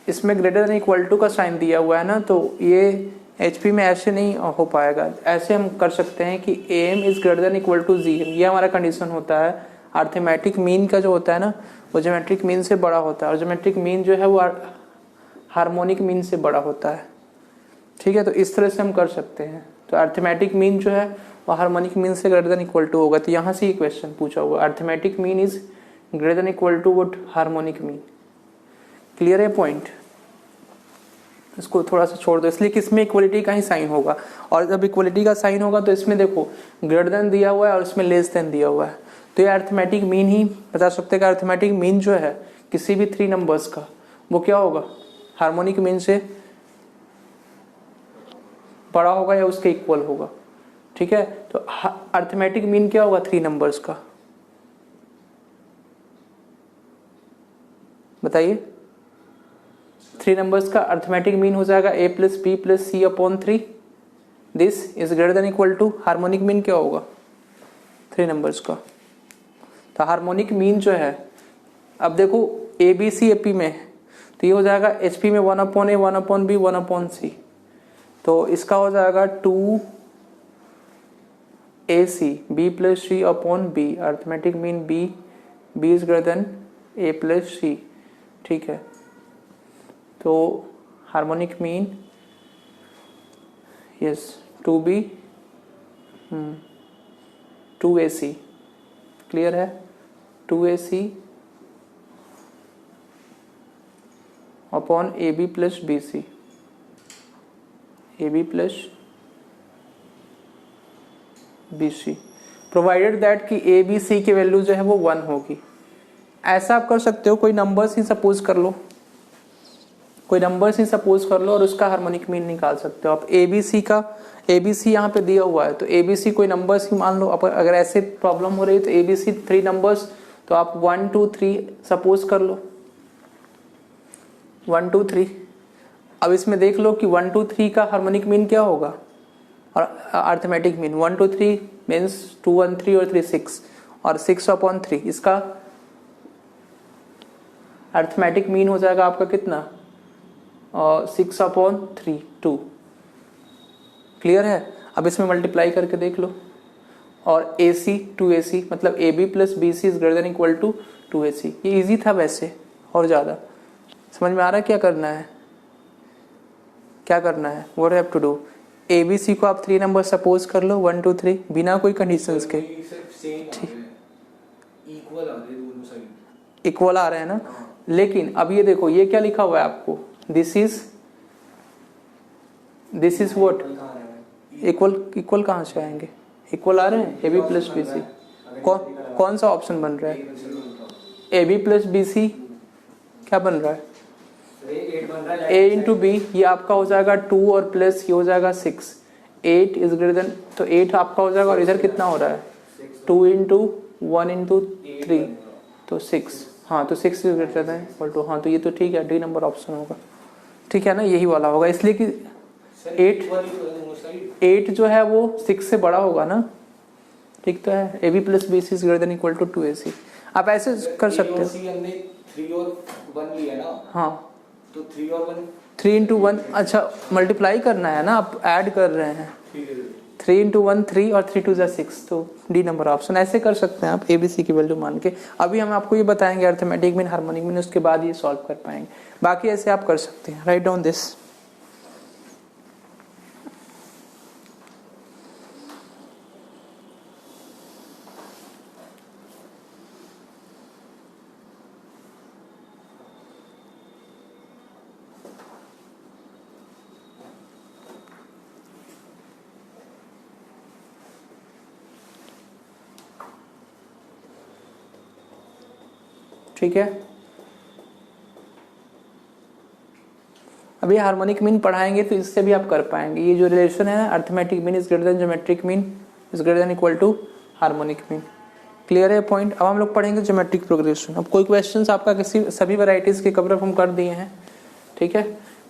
इसमें ग्रेटर देन इक्वल टू का साइन दिया हुआ है ना, तो ये HP में ऐसे नहीं हो पाएगा। ऐसे हम कर सकते हैं कि AM is greater than equal to ZM, ये हमारा कंडीशन होता है। अर्थमेटिक मीन का जो होता है ना वो ज्योमेट्रिक मीन से बड़ा होता है और ज्योमेट्रिक मीन जो है वो हार्मोनिक मीन से बड़ा होता है, ठीक है। तो इस तरह से हम कर सकते हैं। तो अर्थमेटिक मीन जो है वो हार्मोनिक मीन से ग्रेटर देन इक्वल टू होगा। तो यहाँ से ये क्वेश्चन पूछा हुआ, arithmetic mean is greater than equal to what harmonic mean. Clear है पॉइंट? इसको थोड़ा सा छोड़ दो, इसलिए कि इसमें इक्वलिटी का ही साइन होगा और जब इक्वलिटी का साइन होगा तो इसमें देखो ग्रेटर देन दिया हुआ है और इसमें लेस देन दिया हुआ है। तो ये अर्थमेटिक मीन ही बता सकते हैं कि अर्थमेटिक मीन जो है किसी भी 3 नंबर्स का वो क्या होगा, हार्मोनिक मीन से बड़ा होगा या उसके इक्वल होगा, ठीक है। तो अर्थमेटिक मीन क्या होगा 3 नंबर्स का, बताइए। 3 नंबर्स का अर्थमेटिक मीन हो जाएगा a plus B plus C upon 3। This is greater than equal to harmonic mean क्या होगा 3 नंबर्स का। तो हार्मोनिक मीन जो है, अब देखो ए बी सी एपी में, तो ये हो जाएगा HP में 1 upon A 1 upon B 1 upon C. तो इसका हो जाएगा 2 AC B plus C upon B. Arithmetic mean B is greater than A plus C, ठीक है। तो harmonic mean yes 2B 2AC, clear है? 2AC upon AB plus BC, AB plus BC, provided that कि ABC की value जो है वो 1 होगी। ऐसा आप कर सकते हो, कोई नंबर्स ही सपोज कर लो, कोई नंबर्स ही सपोज कर लो और उसका हार्मोनिक मीन निकाल सकते हो आप। ABC यहाँ पे दिया हुआ है तो ABC कोई नंबर्स ही मान लो। अगर ऐसे प्रॉब्लम हो रही है तो ABC 3 नंबर्स, तो आप 1 2 3 सपोज कर लो, 1 2 3। अब इसमें देख लो कि 1 2 3 का हार्मोनिक मीन क्या होगा और अर्थमेटिक मीन 1 2 3 मीन्स 2 1 3 और 3 6 और 6 अपॉन 3, इसका अर्थमेटिक मीन हो जाएगा आपका कितना 6 अपॉन 3 2। क्लियर है? अब इसमें मल्टीप्लाई करके देख लो और AC 2AC मतलब AB plus BC is greater than equal to 2AC। ये इजी था वैसे, और ज़्यादा समझ में आ रहा है क्या करना है, क्या करना है? What have to do, ABC को आप 3 नंबर सपोज कर लो 1 2 3 बिना कोई कंडीशंस के, इक्वल आ रहे हैं ना। लेकिन अब ये देखो ये क्या लिखा हुआ है आपको, दिस इज व्हाट इक्वल कहाँ से आएंगे, इक्वल आ रहे हैं AB प्लस BC। कौन सा ऑप्शन बन रहा है? AB प्लस BC क्या बन रहा है? A इंटू बी, ये आपका हो जाएगा 2 और प्लस ये हो जाएगा 6। 8 इज ग्रेटर देन, तो 8 आपका हो जाएगा और इधर कितना हो रहा है 2 इंटू 1 इंटू 3 तो 6। हाँ तो 6 is greater than equal to, हाँ तो ये तो ठीक है, डी नंबर ऑप्शन होगा, ठीक है ना, यही वाला होगा। इसलिए कि 8 जो है वो 6 से बड़ा होगा ना, ठीक तो है। AB plus BC is greater than equal to 2AC। आप ऐसे कर सकते हो, 3 और 1 लिया ना, हाँ तो 3 और 1 3 इंटू 1, अच्छा मल्टीप्लाई करना है ना, आप ऐड कर रहे हैं। 3 इंटू 1 3 और 3 2 6, तो डी नंबर ऑप्शन। ऐसे कर सकते हैं आप ABC की वैल्यू मान के। अभी हम आपको ये बताएंगे अर्थमेटिक मीन हार्मोनिक मीन, उसके बाद ये सॉल्व कर पाएंगे। बाकी ऐसे आप कर सकते हैं। राइट डाउन दिस, ठीक है, अभी हार्मोनिक मीन पढ़ाएंगे तो इससे भी आप कर पाएंगे। ये जो रिलेशन है arithmetic mean is greater than geometric mean is greater than equal to harmonic mean. Clear है पॉइंट। अब हम लोग पढ़ेंगे ज्योमेट्रिक प्रोग्रेशन। अब कोई क्वेश्चंस आपका किसी सभी वैरायटीज के कवर अप हम कर दिए हैं, ठीक है।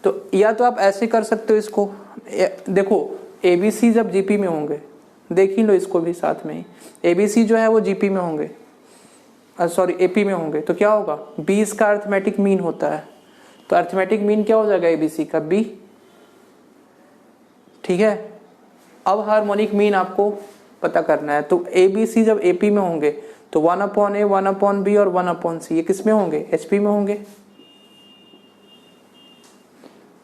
तो या तो आप ऐसे कर सकते हो इसको, देखो एबीसी जब जीपी में होंगे, देख ही लो इसको भी साथ में ही, एबीसी जो है वो जीपी में होंगे, सॉरी एपी में होंगे, तो क्या होगा बी इसका अर्थमेटिक मीन होता है, तो अर्थमेटिक मीन क्या हो जाएगा एबीसी का बी, ठीक है। अब हार्मोनिक मीन आपको पता करना है, तो एबीसी जब एपी में होंगे तो 1/a 1/b और 1/c ये किस में होंगे एचपी में होंगे,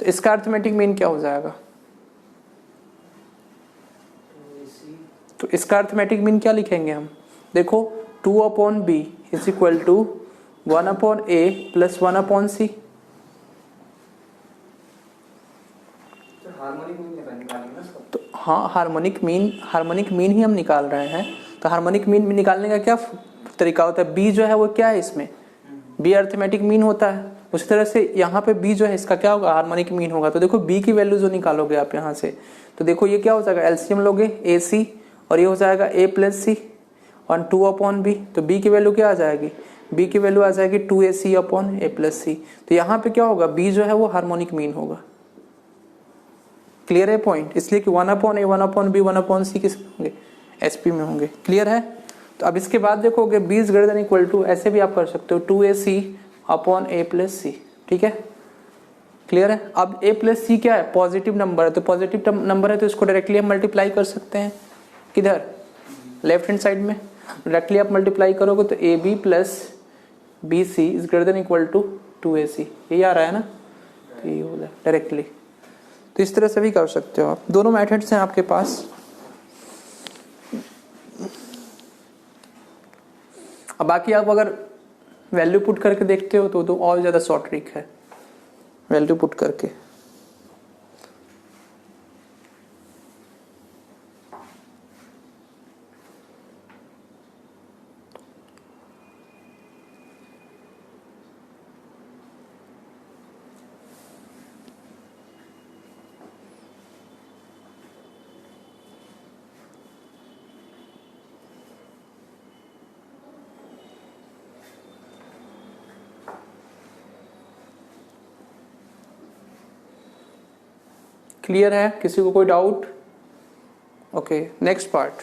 तो इसका अर्थमेटिक मीन क्या हो जाएगा, तो इसका अर्थमेटिक मीन क्या लिखेंगे हम, देखो 2/b is equal to 1/a plus 1/c। तो हाँ हार्मोनिक मीन ही हम निकाल रहे हैं, तो हार्मोनिक मीन निकालने का क्या तरीका होता है, बी जो है वो क्या है इसमें बी अर्थमेटिक मीन होता है, उसी तरह से यहाँ पे बी जो है इसका क्या होगा हार्मोनिक मीन होगा। तो देखो बी की वैल्यू जो निकालोगे आप यहाँ से, तो देखो ये क्या हो जाएगा एलसीएम लोगे ए सी और ये हो जाएगा a प्लस सी और 2/b, तो b की वैल्यू क्या आ जाएगी, b की वैल्यू आ जाएगी 2ac upon a plus C. तो यहाँ पे क्या होगा b जो है वो हार्मोनिक मीन होगा। क्लियर है पॉइंट, इसलिए कि 1/a 1/b 1/c किस में होंगे एचपी में होंगे। क्लियर है। तो अब इसके बाद देखोगे b is greater than equal to, ऐसे भी आप कर सकते हो 2ac upon a plus C, ठीक है। क्लियर है। अब a प्लस सी क्या है पॉजिटिव नंबर है, तो पॉजिटिव नंबर है तो इसको डायरेक्टली हम मल्टीप्लाई कर सकते हैं, किधर लेफ्ट हैंड साइड में, डायरेक्टली आप मल्टीप्लाई करोगे तो A B plus B C is greater than equal to 2ac, यही आ रहा है ना, तो ये हो जाए डायरेक्टली। तो इस तरह से भी कर सकते हो आप, दोनों मेथड्स हैं आपके पास। अब बाकी आप अगर वैल्यू पुट करके देखते हो तो और ज़्यादा शॉर्ट ट्रिक है वैल्यू पुट करके। क्लियर है, किसी को कोई डाउट? Okay next part.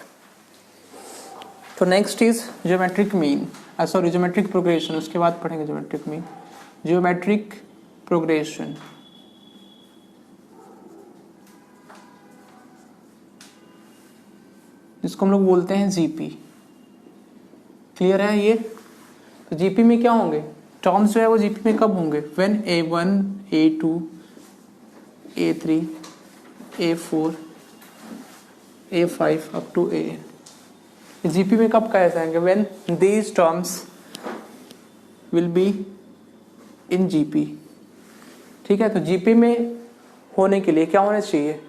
तो next is geometric mean, sorry geometric progression, उसके बाद पढ़ेंगे ज्योमेट्रिक मीन। ज्योमेट्रिक प्रोग्रेशन, जिसको हम लोग बोलते हैं जीपी। क्लियर है ये। तो जीपी में क्या होंगे टर्म्स जो है वो जीपी में कब होंगे, when a1 a2 a3 a4 a5 up to an। GP में कब कहे जाएंगे, when these terms will be in GP. ठीक है। तो जीपी में होने के लिए क्या होना चाहिए,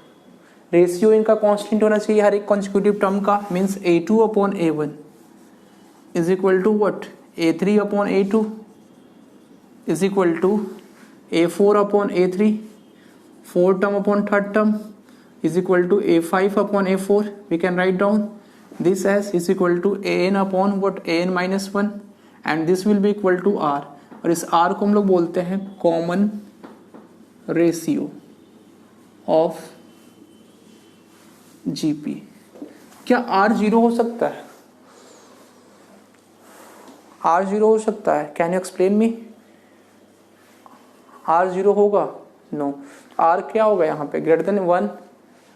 रेशियो इनका कांस्टेंट होना चाहिए हर एक कॉन्जिक्यूटिव टर्म का, means a2 upon a1 is equal to what a3 upon a2 is equal to a4 upon a3, fourth term upon third term is equal to a5 upon a4. We can write down this as is equal to an upon what an minus 1 and this will be equal to r, और इस r को हम लोग बोलते हैं common ratio of GP. क्या r 0 हो सकता है, r 0 हो सकता है, can you explain me, r 0 होगा, नो r क्या होगा यहाँ पे ग्रेटर देन 1,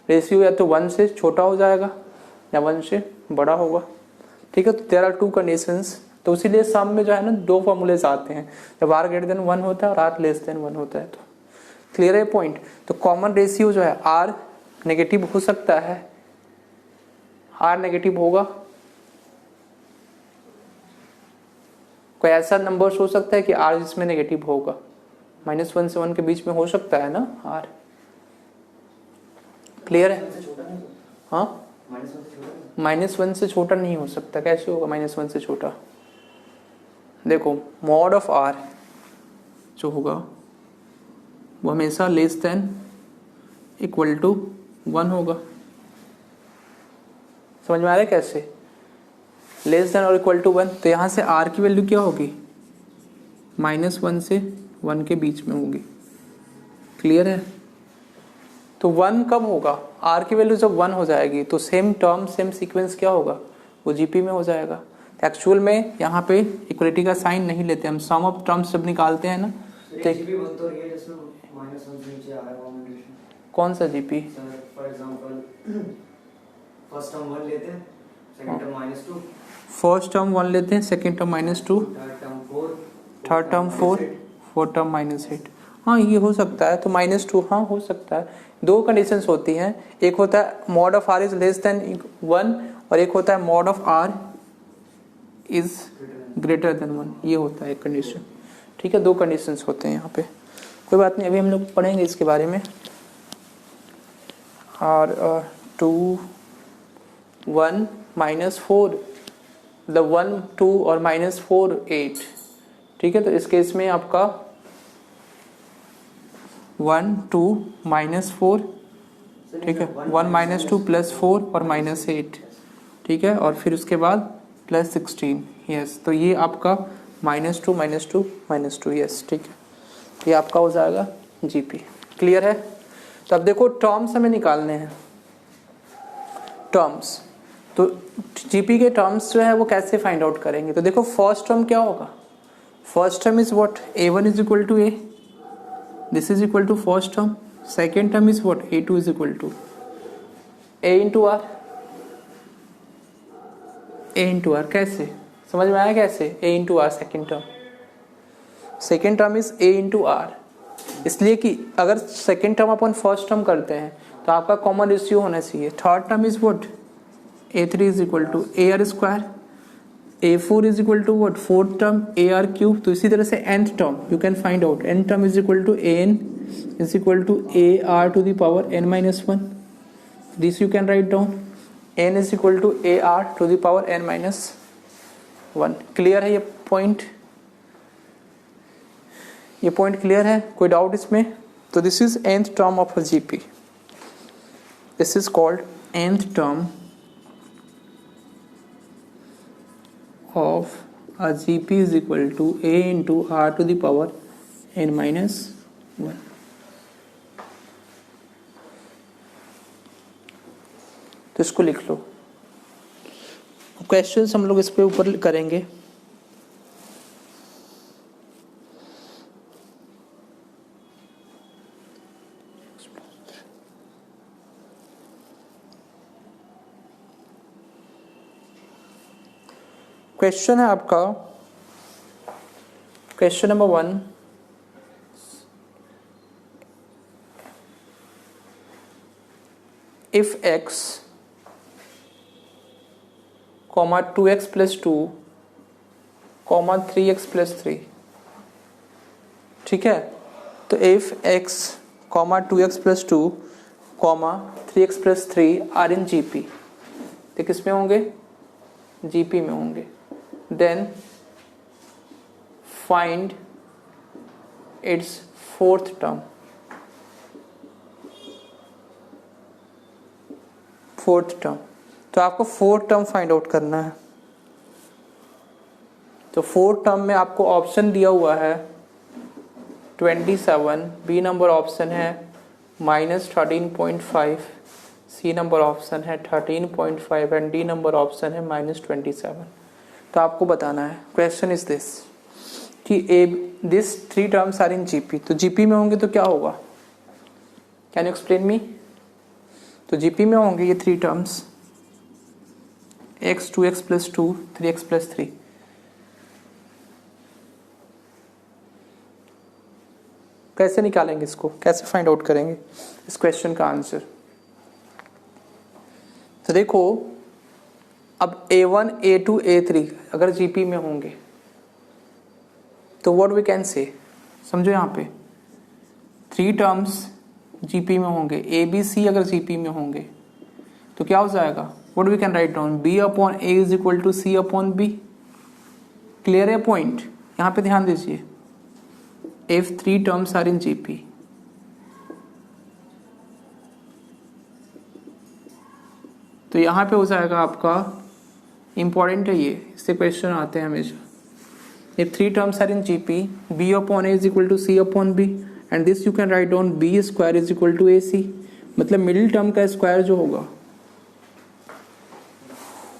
रेशियो या तो 1 से छोटा हो जाएगा या 1 से बड़ा होगा। ठीक है। तो देयर आर टू कंडीशंस, तो इसीलिए सम में जो है ना दो फॉर्मूलेज आते हैं, जब r ग्रेटर देन 1 होता है और r लेस देन 1 होता है। तो क्लियर है पॉइंट। तो कॉमन रेशियो जो है r नेगेटिव हो सकता है, r नेगेटिव होगा, कोई ऐसा नंबर हो सकता है कि r जिसमें नेगेटिव होगा, -1 से 1 के बीच में हो सकता है ना r। क्लियर है। हाँ -1 से छोटा नहीं हो सकता, कैसे होगा -1 से छोटा, देखो मॉड ऑफ आर जो होगा वो हमेशा लेस देन इक्वल टू 1 होगा। समझ में आ रहा है कैसे? लेस देन और इक्वल टू 1, तो यहाँ से आर की वैल्यू क्या होगी? -1 से 1 के बीच में होगी। क्लियर है? तो 1 कब होगा? आर की वैल्यू जब 1 हो जाएगी तो सेम टर्म सेम सीक्वेंस क्या होगा? वो जीपी में हो जाएगा। एक्चुअल में यहाँ पे इक्वलिटी का साइन नहीं लेते हम, सम ऑफ टर्म्स जब निकालते हैं ना तो कौन सा GP? For example first term 1 लेते हैं, सेकंड टर्म -2, फर्स्ट टर्म 1 लेते हैं, second term -2, third term 4, fourth term -8। हाँ ये हो सकता है, तो -2 हाँ हो सकता है। दो कंडीशंस होती हैं, एक होता है mod of R is less than 1 और एक होता है mod of R is greater than 1। ये होता है एक कंडीशन। ठीक है, दो कंडीशंस होते हैं यहाँ पे। कोई बात नहीं, अभी हम लोग पढ़ेंगे इसके बारे में। और 2 1 -4 मतलब 1 2 और -4 8। ठीक है, तो इस केस में आपका 1 2 -4, ठीक है, 1 -2 +4 और -8, ठीक है, और फिर उसके बाद +16। यस, तो ये आपका -2 -2 -2। यस, ठीक है, ये आपका हो जाएगा जीपी। क्लियर है? तो अब देखो टर्म्स हमें निकालने हैं। टर्म्स, तो जीपी के टर्म्स जो है वो कैसे फाइंड आउट करेंगे? तो देखो फर्स्ट टर्म क्या होगा? First term is what? a1 is equal to a, this is equal to first term. Second term is what? a2 is equal to a into R. a into R कैसे? समझ में आया कैसे? a into R second term. Second term is a into R, इसलिए कि अगर second term upon first term करते हैं तो आपका कॉमन रेशियो होना चाहिए। Third term is what? a3 is equal to ar square, a4 is equal to what? Fourth term ar cube. तो इसी तरह से nth term you can find out, n term is equal to an is equal to ar to the power n-1। This you can write down, n is equal to ar to the power n-1। Clear है ये point? ये point clear है? कोई doubt इसमें? तो this is nth term of a GP, this is called nth term of a GP is equal to a into r to the power n-1। तो इसको लिख लो। क्वेश्चंस हम लोग इस पे ऊपर करेंगे। क्वेश्चन है आपका, question number 1, if x, 2x + 2, 3x + 3। ठीक है, तो if x, 2x + 2, 3x + 3 are in GP, तो किस में होंगे? जीपी में होंगे। Then find its fourth term। Fourth term, तो आपको फोर्थ टर्म फाइंड आउट करना है। तो फोर्थ टर्म में आपको ऑप्शन दिया हुआ है 27, बी नंबर ऑप्शन है -13.5, सी नंबर ऑप्शन है 13.5 एंड डी नंबर ऑप्शन है -27। तो आपको बताना है, क्वेश्चन इज दिस कि this 3 terms are in GP. तो जीपी में होंगे तो क्या होगा? Can you explain me? तो जीपी में होंगे ये 3 टर्म्स, x 2x + 2 3x + 3। कैसे निकालेंगे इसको? कैसे फाइंड आउट करेंगे इस क्वेश्चन का आंसर? तो देखो अब a1 a2 a3 अगर जीपी में होंगे तो व्हाट वी कैन से, समझो यहाँ पे 3 टर्म्स जीपी में होंगे, ए बी सी अगर जीपी में होंगे तो क्या हो जाएगा? What we can write down, b/a is equal to c/b। Clear है पॉइंट? यहाँ पे ध्यान दीजिए, if 3 terms are in GP, तो यहाँ पे हो जाएगा आपका, इंपॉर्टेंट है ये, इससे क्वेश्चन आते हैं हमेशा। If 3 terms are in GP, B upon A is equal to C upon B, and this you can write down B square is equal to AC। मतलब मिडिल टर्म का स्क्वायर जो होगा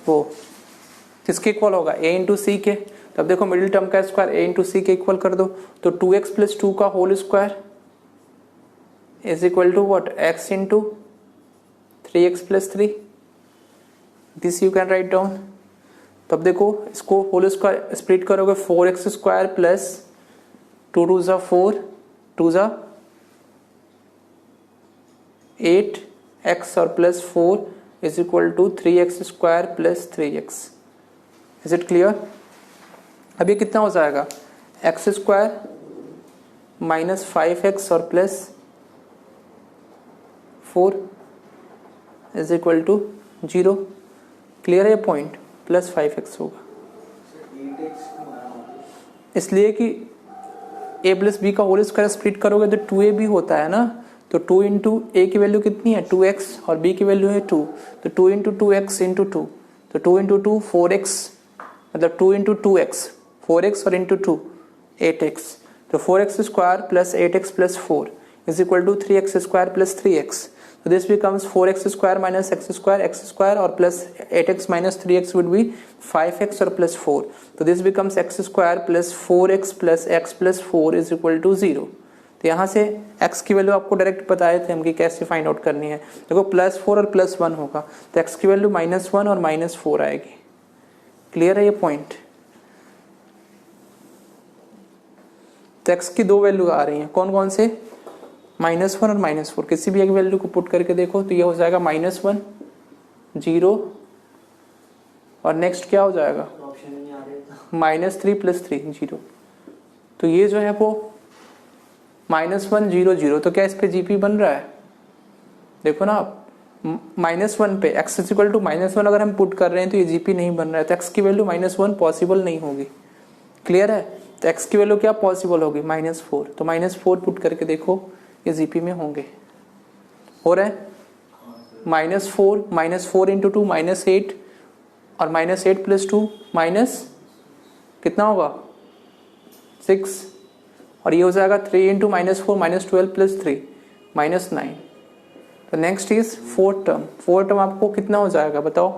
वो किसके इक्वल होगा, A इंटू सी के। तब देखो मिडिल टर्म का स्क्वायर A इंटू सी के इक्वल कर दो, तो 2x प्लस 2 का whole square is equal to what, x into 3x plus 3। This you can write down. तब देखो इसको होल स्क्वायर स्प्लिट करोगे, 4x स्क्वायर प्लस 2 2 ज़ा 4 2 ज़ा 8x और plus 4 is equal to 3x square plus 3x। Is it clear? अब ये कितना हो जाएगा, एक्स स्क्वायर माइनस 5x और plus 4 is equal to 0। Clear है ये पॉइंट? प्लस 5x होगा, इसलिए कि a प्लस बी का होल स्क्वायर स्प्लिट करोगे तो 2a भी होता है ना, तो 2 इंटू ए की वैल्यू कितनी है 2x और b की वैल्यू है 2, तो 2 इंटू 2x इंटू 2, तो 2 इंटू 2 4x, मतलब 2 इंटू 2x 4x और इंटू 2 8x, तो 4x square plus 8x plus 4 is equal to 3x square plus 3x। So this becomes 4x square minus x square और plus 8x minus 3x would be 5x और plus 4. So this becomes x square plus 4x plus x plus 4 is equal to 0. तो यहाँ से x की value आपको direct बताए थे हम कि कैसे फाइंड आउट करनी है। देखो प्लस 4 और प्लस 1 होगा, तो x की वैल्यू -1 और -4 आएगी। क्लियर है ये पॉइंट? तो x की दो वैल्यू आ रही हैं, कौन कौन से, -1 और -4। किसी भी एक वैल्यू को पुट करके देखो तो ये हो जाएगा -1 0 और नेक्स्ट क्या हो जाएगा -3 प्लस 3 0। तो ये जो है वो -1 0 0, तो क्या इस पे जीपी बन रहा है? देखो ना आप, -1 पे x इज इक्वल टू -1 अगर हम पुट कर रहे हैं तो ये जीपी नहीं बन रहा है, तो x की वैल्यू -1 पॉसिबल नहीं होगी। क्लियर है? तो x की वैल्यू क्या पॉसिबल होगी, -4, तो -4 पुट करके देखो ये जीपी में होंगे। हो रहा है? -4 इंटू 2 -8 और -8 प्लस 2 माइनस कितना होगा 6, और ये हो जाएगा 3 इंटू -4 -12 प्लस 3 -9। तो नेक्स्ट इज फोर्थ टर्म आपको कितना हो जाएगा बताओ?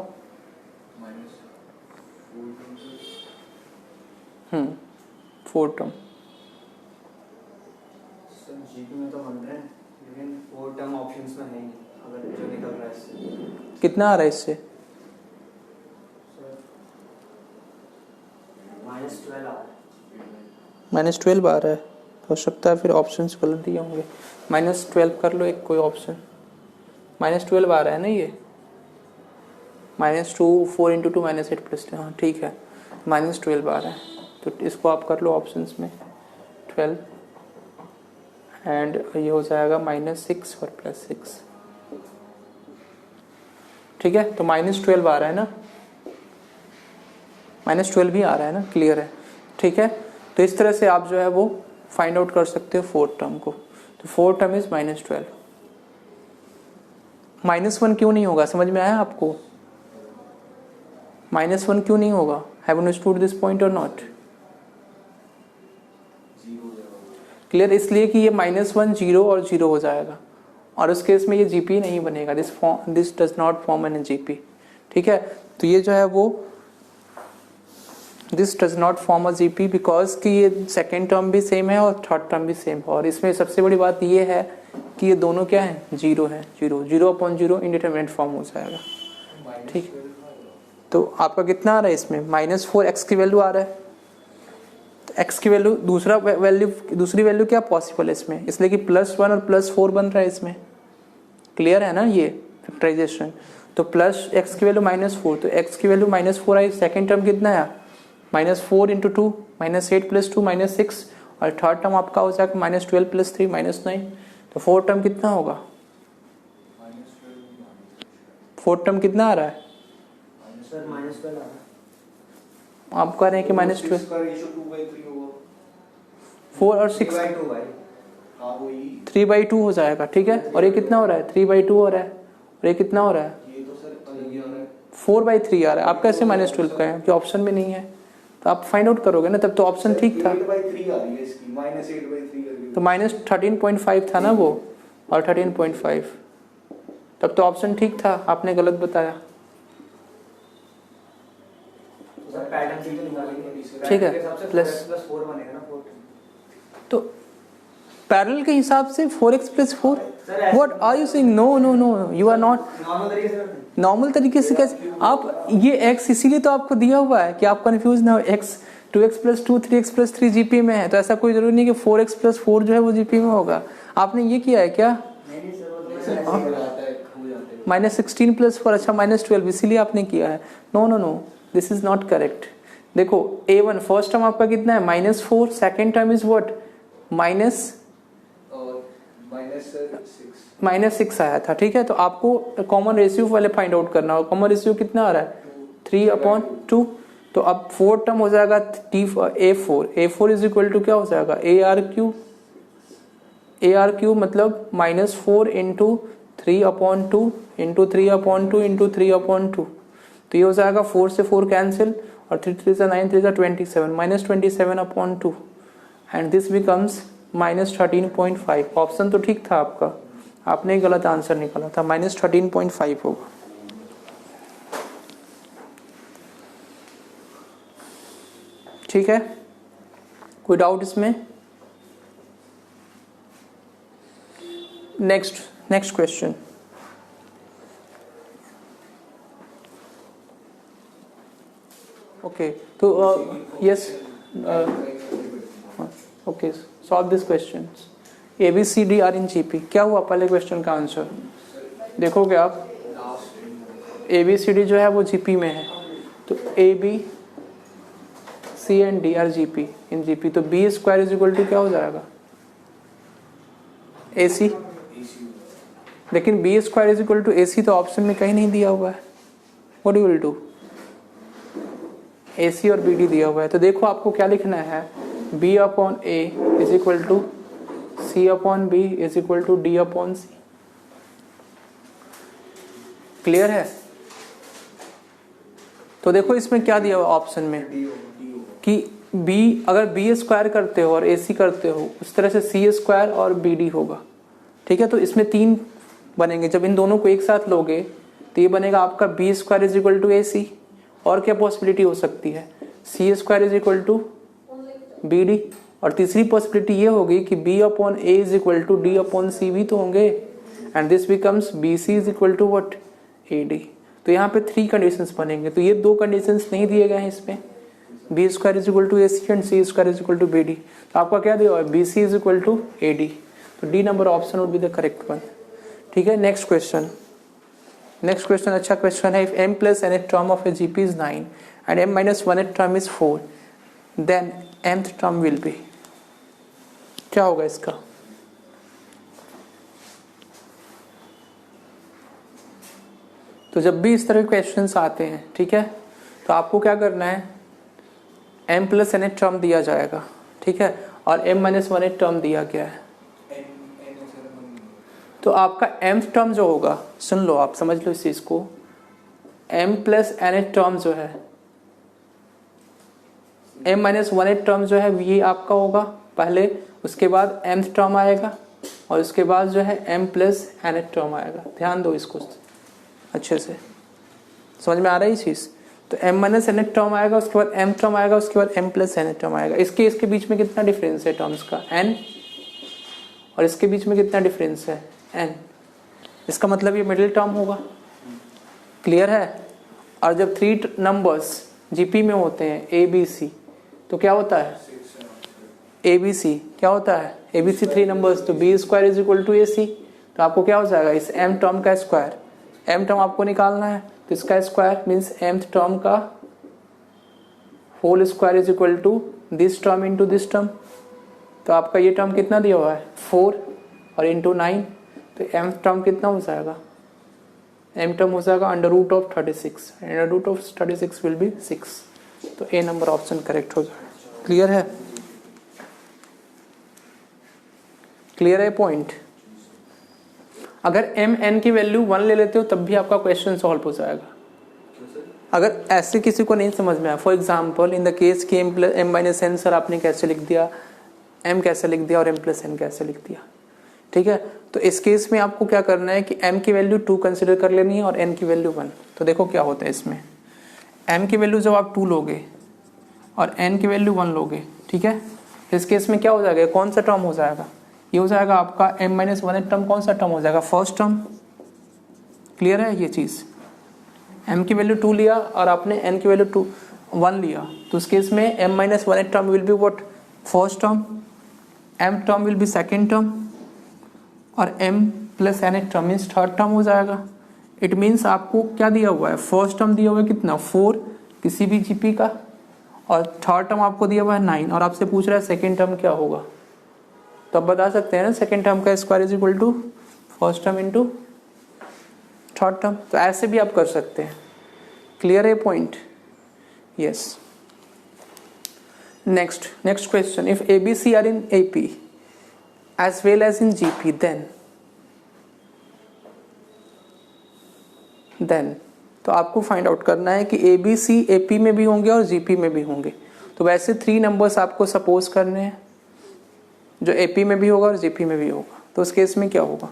फोर्थ टर्म जीपी में तो बन रहे हैं, लेकिन फोर टर्म ऑप्शंस में है नहीं, अगर जो निकल रहा है इससे। कितना आ रहा है इससे? -12 आ रहा है। -12 आ रहा है, हो सकता है फिर ऑप्शंस गलत दिए होंगे। -12 कर लो एक कोई ऑप्शन। -12 आ रहा है ना ये, -2 4 इंटू 2 -8 प्लस, हाँ ठीक है, -12 आ रहा है, तो इसको आप कर लो ऑप्शंस में 12, एंड ये हो जाएगा -6 और +6। ठीक है, तो -12 आ रहा है ना, -12 भी आ रहा है ना, क्लियर है? ठीक है, तो इस तरह से आप जो है वो फाइंड आउट कर सकते हो फोर्थ टर्म को। तो फोर्थ टर्म इज -12। -1 क्यों नहीं होगा, समझ में आया आपको? -1 क्यों नहीं होगा? Have you understood this point और नॉट? क्लियर? इसलिए कि ये -1 0 और 0 हो जाएगा, और उस केस में ये जीपी नहीं बनेगा, this does not form an GP. ठीक है, तो ये जो है वो this does not form a GP because कि ये सेकेंड टर्म भी सेम है और थर्ड टर्म भी सेम है, और इसमें सबसे बड़ी बात ये है कि ये दोनों क्या है, 0 है, 0 इंडिटरमिनेट फॉर्म हो जाएगा। ठीक, तो आपका कितना आ रहा है इसमें, -4 x की वैल्यू आ रहा है, x की वैल्यू दूसरी वैल्यू क्या पॉसिबल है इसमें, इसलिए कि +1 और +4 बन रहा है इसमें। क्लियर है ना ये फैक्टराइजेशन? तो प्लस x की वैल्यू -4, तो x की वैल्यू -4 आई, सेकेंड टर्म कितना आया -4 इंटू 2 -8 प्लस 2 -6, और थर्ड टर्म आपका हो जाएगा -12 प्लस 3 -9। तो फोर्थ टर्म कितना होगा, फोर्थ टर्म कितना आ रहा है? सर -12 आ रहा है। आप कह रहे हैं कि माइनस 12, 4 और 6 3/2 हो जाएगा, ठीक है। और ये कितना हो रहा है, 3/2 हो रहा है, और ये कितना हो रहा है, 4/3 आ रहा है। आप कैसे -12 का है कि ऑप्शन में नहीं है, तो आप फाइंड आउट करोगे ना, तब तो ऑप्शन ठीक था। तो -13.5 था ना वो, और 13.5, तब तो ऑप्शन ठीक था, आपने गलत बताया। ठीक है, प्लस तो पैरेलल के हिसाब से 4x + 4, what are you saying? No no no, you are not normal तरीके से। कैसे आप ये x इसीलिए तो आपको दिया हुआ है कि आप कंफ्यूज ना हो। x 2x + 2 3x + 3 जीपी में है, तो ऐसा कोई जरूरी नहीं कि 4x + 4 जो है वो जीपी में होगा। आपने ये किया है क्या, -16 + 4, अच्छा -12, इसीलिए आपने किया है। No no no, this is not correct. देखो a1 फर्स्ट टर्म आपका कितना है, -4, सेकेंड टर्म इज व्हाट, -6 आया था, ठीक है। तो आपको कॉमन रेशियो वाले फाइंड आउट करना होगा। कॉमन रेशियो कितना आ रहा है, 3/2। तो अब फोर्थ टर्म हो जाएगा a4 इज इक्वल टू क्या हो जाएगा, AR³ मतलब -4 × 3/2 × 3/2 × 3/2। तो ये हो जाएगा 4 से 4 कैंसिल, और 3 3 से 9 3 से 27, -27/2, एंड दिस बिकम्स -13.5। ऑप्शन तो ठीक था आपका, आपने गलत आंसर निकाला था, -13.5 होगा। ठीक है, कोई डाउट इसमें? Next question. ओके, तो yes, okay, solve this question. ABCD are in GP। क्या हुआ पहले क्वेश्चन का आंसर देखोगे आप, ABCD जो है वो GP में है, तो AB C and D are GP in GP। तो B² इज इक्वल टू क्या हो जाएगा, AC। लेकिन B² is equal to AC तो ऑप्शन में कहीं नहीं दिया हुआ है। What you will do, AC और BD दिया हुआ है, तो देखो आपको क्या लिखना है, B/A is equal to C/B is equal to D/C। Clear है? तो देखो इसमें क्या दिया हुआ ऑप्शन में कि B, अगर B² करते हो और AC करते हो, उस तरह से C² और BD होगा, ठीक है। तो इसमें 3 बनेंगे, जब इन दोनों को एक साथ लोगे तो ये बनेगा आपका B² is equal to AC। और क्या पॉसिबिलिटी हो सकती है, C² is equal to BD। और तीसरी पॉसिबिलिटी ये होगी कि B/A is equal to D/C भी तो होंगे, and this becomes BC is equal to what, AD। तो यहाँ पे 3 कंडीशंस बनेंगे, तो ये 2 कंडीशंस नहीं दिए गए हैं इसमें, B² is equal to AC and C² is equal to BD। तो आपका क्या दिया हुआ है, BC is equal to AD। तो D number option would be the correct one. ठीक है, नेक्स्ट क्वेश्चन अच्छा क्वेश्चन है। If m + nth term of a GP is 9 and m - 1th term is 4, then mth term will be, क्या होगा इसका? तो जब भी इस तरह के क्वेश्चंस आते हैं, ठीक है, तो आपको क्या करना है, m + nth टर्म दिया जाएगा, ठीक है, और m - 1th टर्म दिया गया है। तो आपका mth टर्म जो होगा, सुन लो आप, समझ लो इस चीज को, m + nth टर्म जो है, m - 1th टर्म जो है ये आपका होगा पहले, उसके बाद mth टर्म आएगा, और उसके बाद जो है m + nth टर्म आएगा। ध्यान दो इसको अच्छे से, समझ में आ रही है चीज? तो m - nth टर्म आएगा, उसके बाद m टर्म आएगा, उसके बाद m + nth टर्म आएगा। इसके बीच में कितना डिफरेंस है टर्म्स का, n, और इसके बीच में कितना डिफरेंस है, n। इसका मतलब ये मिडिल टर्म होगा। क्लियर है? और जब 3 नंबर्स GP में होते हैं ABC, तो क्या होता है, ABC क्या होता है, ABC 3 नंबर्स, तो B² is equal to AC। तो आपको क्या हो जाएगा, इस m टर्म का स्क्वायर, m टर्म आपको निकालना है, तो इसका स्क्वायर मीन्स mth टर्म का whole square is equal to this term into this term. तो आपका ये टर्म कितना दिया हुआ है, 4 और इंटू 9, तो m टर्म कितना हो जाएगा, m टर्म हो जाएगा √36, √36 विल बी 6। तो ए नंबर ऑप्शन करेक्ट हो जाएगा। क्लियर है? क्लियर है पॉइंट? अगर एम एन की वैल्यू 1 ले लेते हो तब भी आपका क्वेश्चन सॉल्व हो जाएगा। अगर ऐसे किसी को नहीं समझ में आया, for example in the case कि एम माइनस एन सर आपने कैसे लिख दिया, एम कैसे लिख दिया और एम प्लस एन कैसे लिख दिया, ठीक है। तो इस केस में आपको क्या करना है कि m की वैल्यू 2 कंसिडर कर लेनी है और n की वैल्यू 1। तो देखो क्या होता है इसमें, m की वैल्यू जब आप 2 लोगे और n की वैल्यू 1 लोगे, ठीक है, इस केस में क्या हो जाएगा, कौन सा टर्म हो जाएगा, ये हो जाएगा आपका m माइनस 1 टर्म। कौन सा टर्म हो जाएगा, फर्स्ट टर्म। क्लियर है ये चीज़? m की वैल्यू 2 लिया और आपने n की वैल्यू 1 लिया, तो उस केस में m minus 1 term will be what, first term, m term will be second term और m plus n term means third term हो जाएगा। इट मीन्स आपको क्या दिया हुआ है, फर्स्ट टर्म दिया हुआ है कितना, 4 किसी भी जीपी का, और थर्ड टर्म आपको दिया हुआ है 9, और आपसे पूछ रहा है सेकेंड टर्म क्या होगा। तो आप बता सकते हैं ना, सेकेंड टर्म का square is equal to first term into third term. तो ऐसे भी आप कर सकते हैं। क्लियर है point? Yes. Next question, if ABC are in AP as well as in GP, then तो आपको फाइंड आउट करना है कि ABC AP में भी होंगे और GP में भी होंगे। तो वैसे 3 नंबर्स आपको सपोज करने हैं जो AP में भी होगा और GP में भी होगा। तो उस केस में क्या होगा,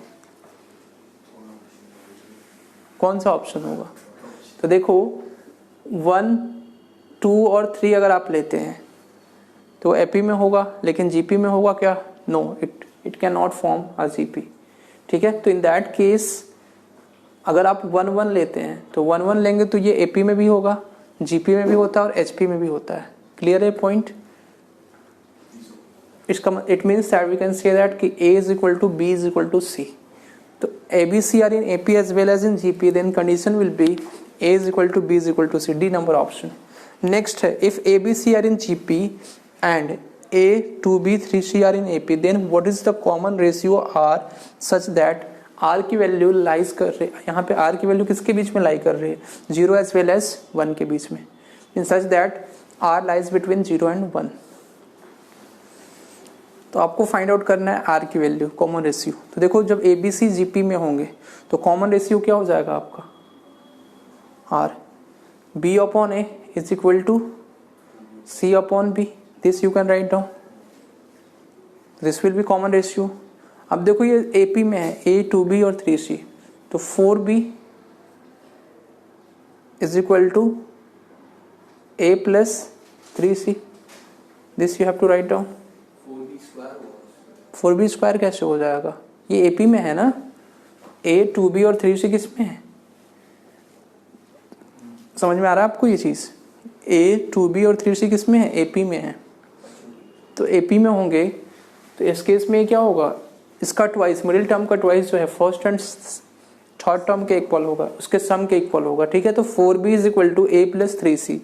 कौन सा ऑप्शन होगा? तो देखो 1, 2 और 3 अगर आप लेते हैं तो AP में होगा, लेकिन GP में होगा क्या, no, it can not form a GP, ठीक है। तो इन दैट केस अगर आप 1, 1 लेते हैं तो 1, 1 लेंगे तो ये AP में भी होगा, GP में भी होता है और HP में भी होता है। क्लियर है point? It means that we can say that कि A is equal to B is equal to C। तो ABC are in AP as well as in GP, then condition will be A is equal to B is equal to C, D number option. Next है, if ABC are in GP and A, 2B, 3C are in AP, then what is the common ratio R such that R की value lies कर रही है, यहाँ पे R की value किसके बीच में लाई कर रही है, 0 एज वेल एज 1 के बीच में, in such that R lies between 0 and 1। तो आपको फाइंड आउट करना है R की वैल्यू, कॉमन रेशियो। तो देखो जब ABC GP में होंगे तो कॉमन रेशियो क्या हो जाएगा आपका, R, B upon A is equal to C upon B। This you can write down. This will be common ratio. अब देखो ये AP में है, A, 2B और 3C, तो 4B is equal to A plus 3C. This you have to write down. 4B square कैसे हो जाएगा, ये AP में है ना, A, 2B और 3C किस में है, समझ में आ रहा है आपको ये चीज़, A, 2B और 3C किस में है, AP में है। तो AP में होंगे तो इस केस में क्या होगा, इसका ट्वाइस, मिडिल टर्म का ट्वाइस जो है फर्स्ट एंड थर्ड टर्म के इक्वल होगा, उसके सम के इक्वल होगा, ठीक है। तो 4B is equal to A plus 3C,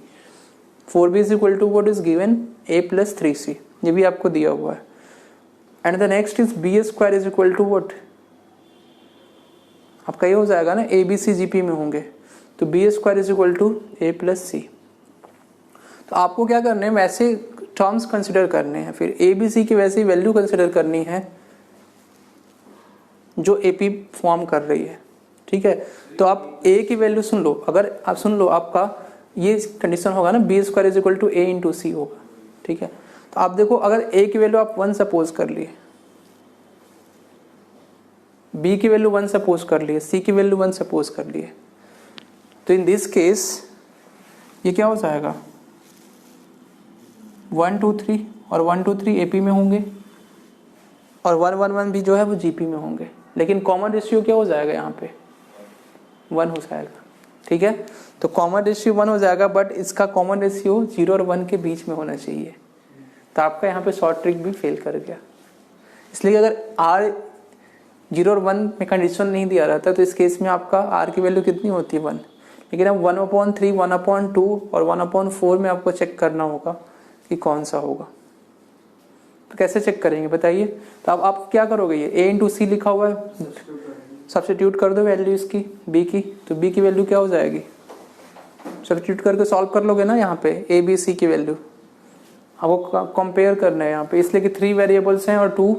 4B is equal to what is given, A plus 3C, ये भी आपको दिया हुआ है। And the next is B square is equal to what, आपका ये हो जाएगा ना, ABC GP में होंगे तो B square is equal to A plus C। तो आपको क्या करना है, वैसे टर्म्स कंसिडर करने हैं, फिर ABC की वैसी वैल्यू कंसिडर करनी है जो AP फॉर्म कर रही है, ठीक है। तो आप A की वैल्यू सुन लो, अगर आप सुन लो आपका ये कंडीशन होगा ना, B square is equal to A into C होगा, ठीक है। तो आप देखो अगर A की वैल्यू आप 1 सपोज कर लिए, B की वैल्यू 1 सपोज कर लिए, C की वैल्यू 1 सपोज कर लिए, तो इन दिस केस ये क्या हो जाएगा, 1, 2, 3 और 1, 2, 3 AP में होंगे और 1, 1, 1 भी जो है वो GP में होंगे, लेकिन कॉमन रेशियो क्या हो जाएगा, यहाँ पे 1 हो जाएगा, ठीक है। तो कॉमन रेशियो 1 हो जाएगा, बट इसका कॉमन रेशियो 0 और 1 के बीच में होना चाहिए। तो आपका यहाँ पे शॉर्ट ट्रिक भी फेल कर गया, इसलिए अगर R 0 और 1 में कंडीशन नहीं दिया रहता तो इस केस में आपका R की वैल्यू कितनी होती है, 1, लेकिन अब 1/3, 1/2 और 1/4 में आपको चेक करना होगा कि कौन सा होगा। तो कैसे चेक करेंगे बताइए, तो अब आप क्या करोगे, ये A इंटू C लिखा हुआ है, सब्स्टिट्यूट कर दो वैल्यू इसकी B की, तो B की वैल्यू क्या हो जाएगी, सब्स्टिट्यूट करके सॉल्व कर लोगे ना यहाँ पे ए बी सी की वैल्यू, आपको कंपेयर करना है यहाँ पे, इसलिए कि 3 वेरिएबल्स हैं और 2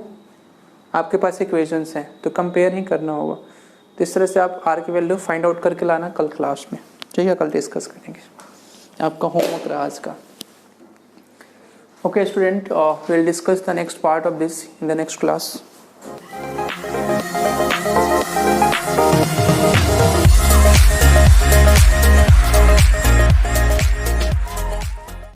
आपके पास इक्वेशंस हैं, तो कंपेयर ही करना होगा। तो इस तरह से आप आर की वैल्यू फाइंड आउट करके लाना कल क्लास में, ठीक है, कल डिस्कस करेंगे, आपका होमवर्क रहा आज का। Okay student, we'll discuss the next part of this in the next class.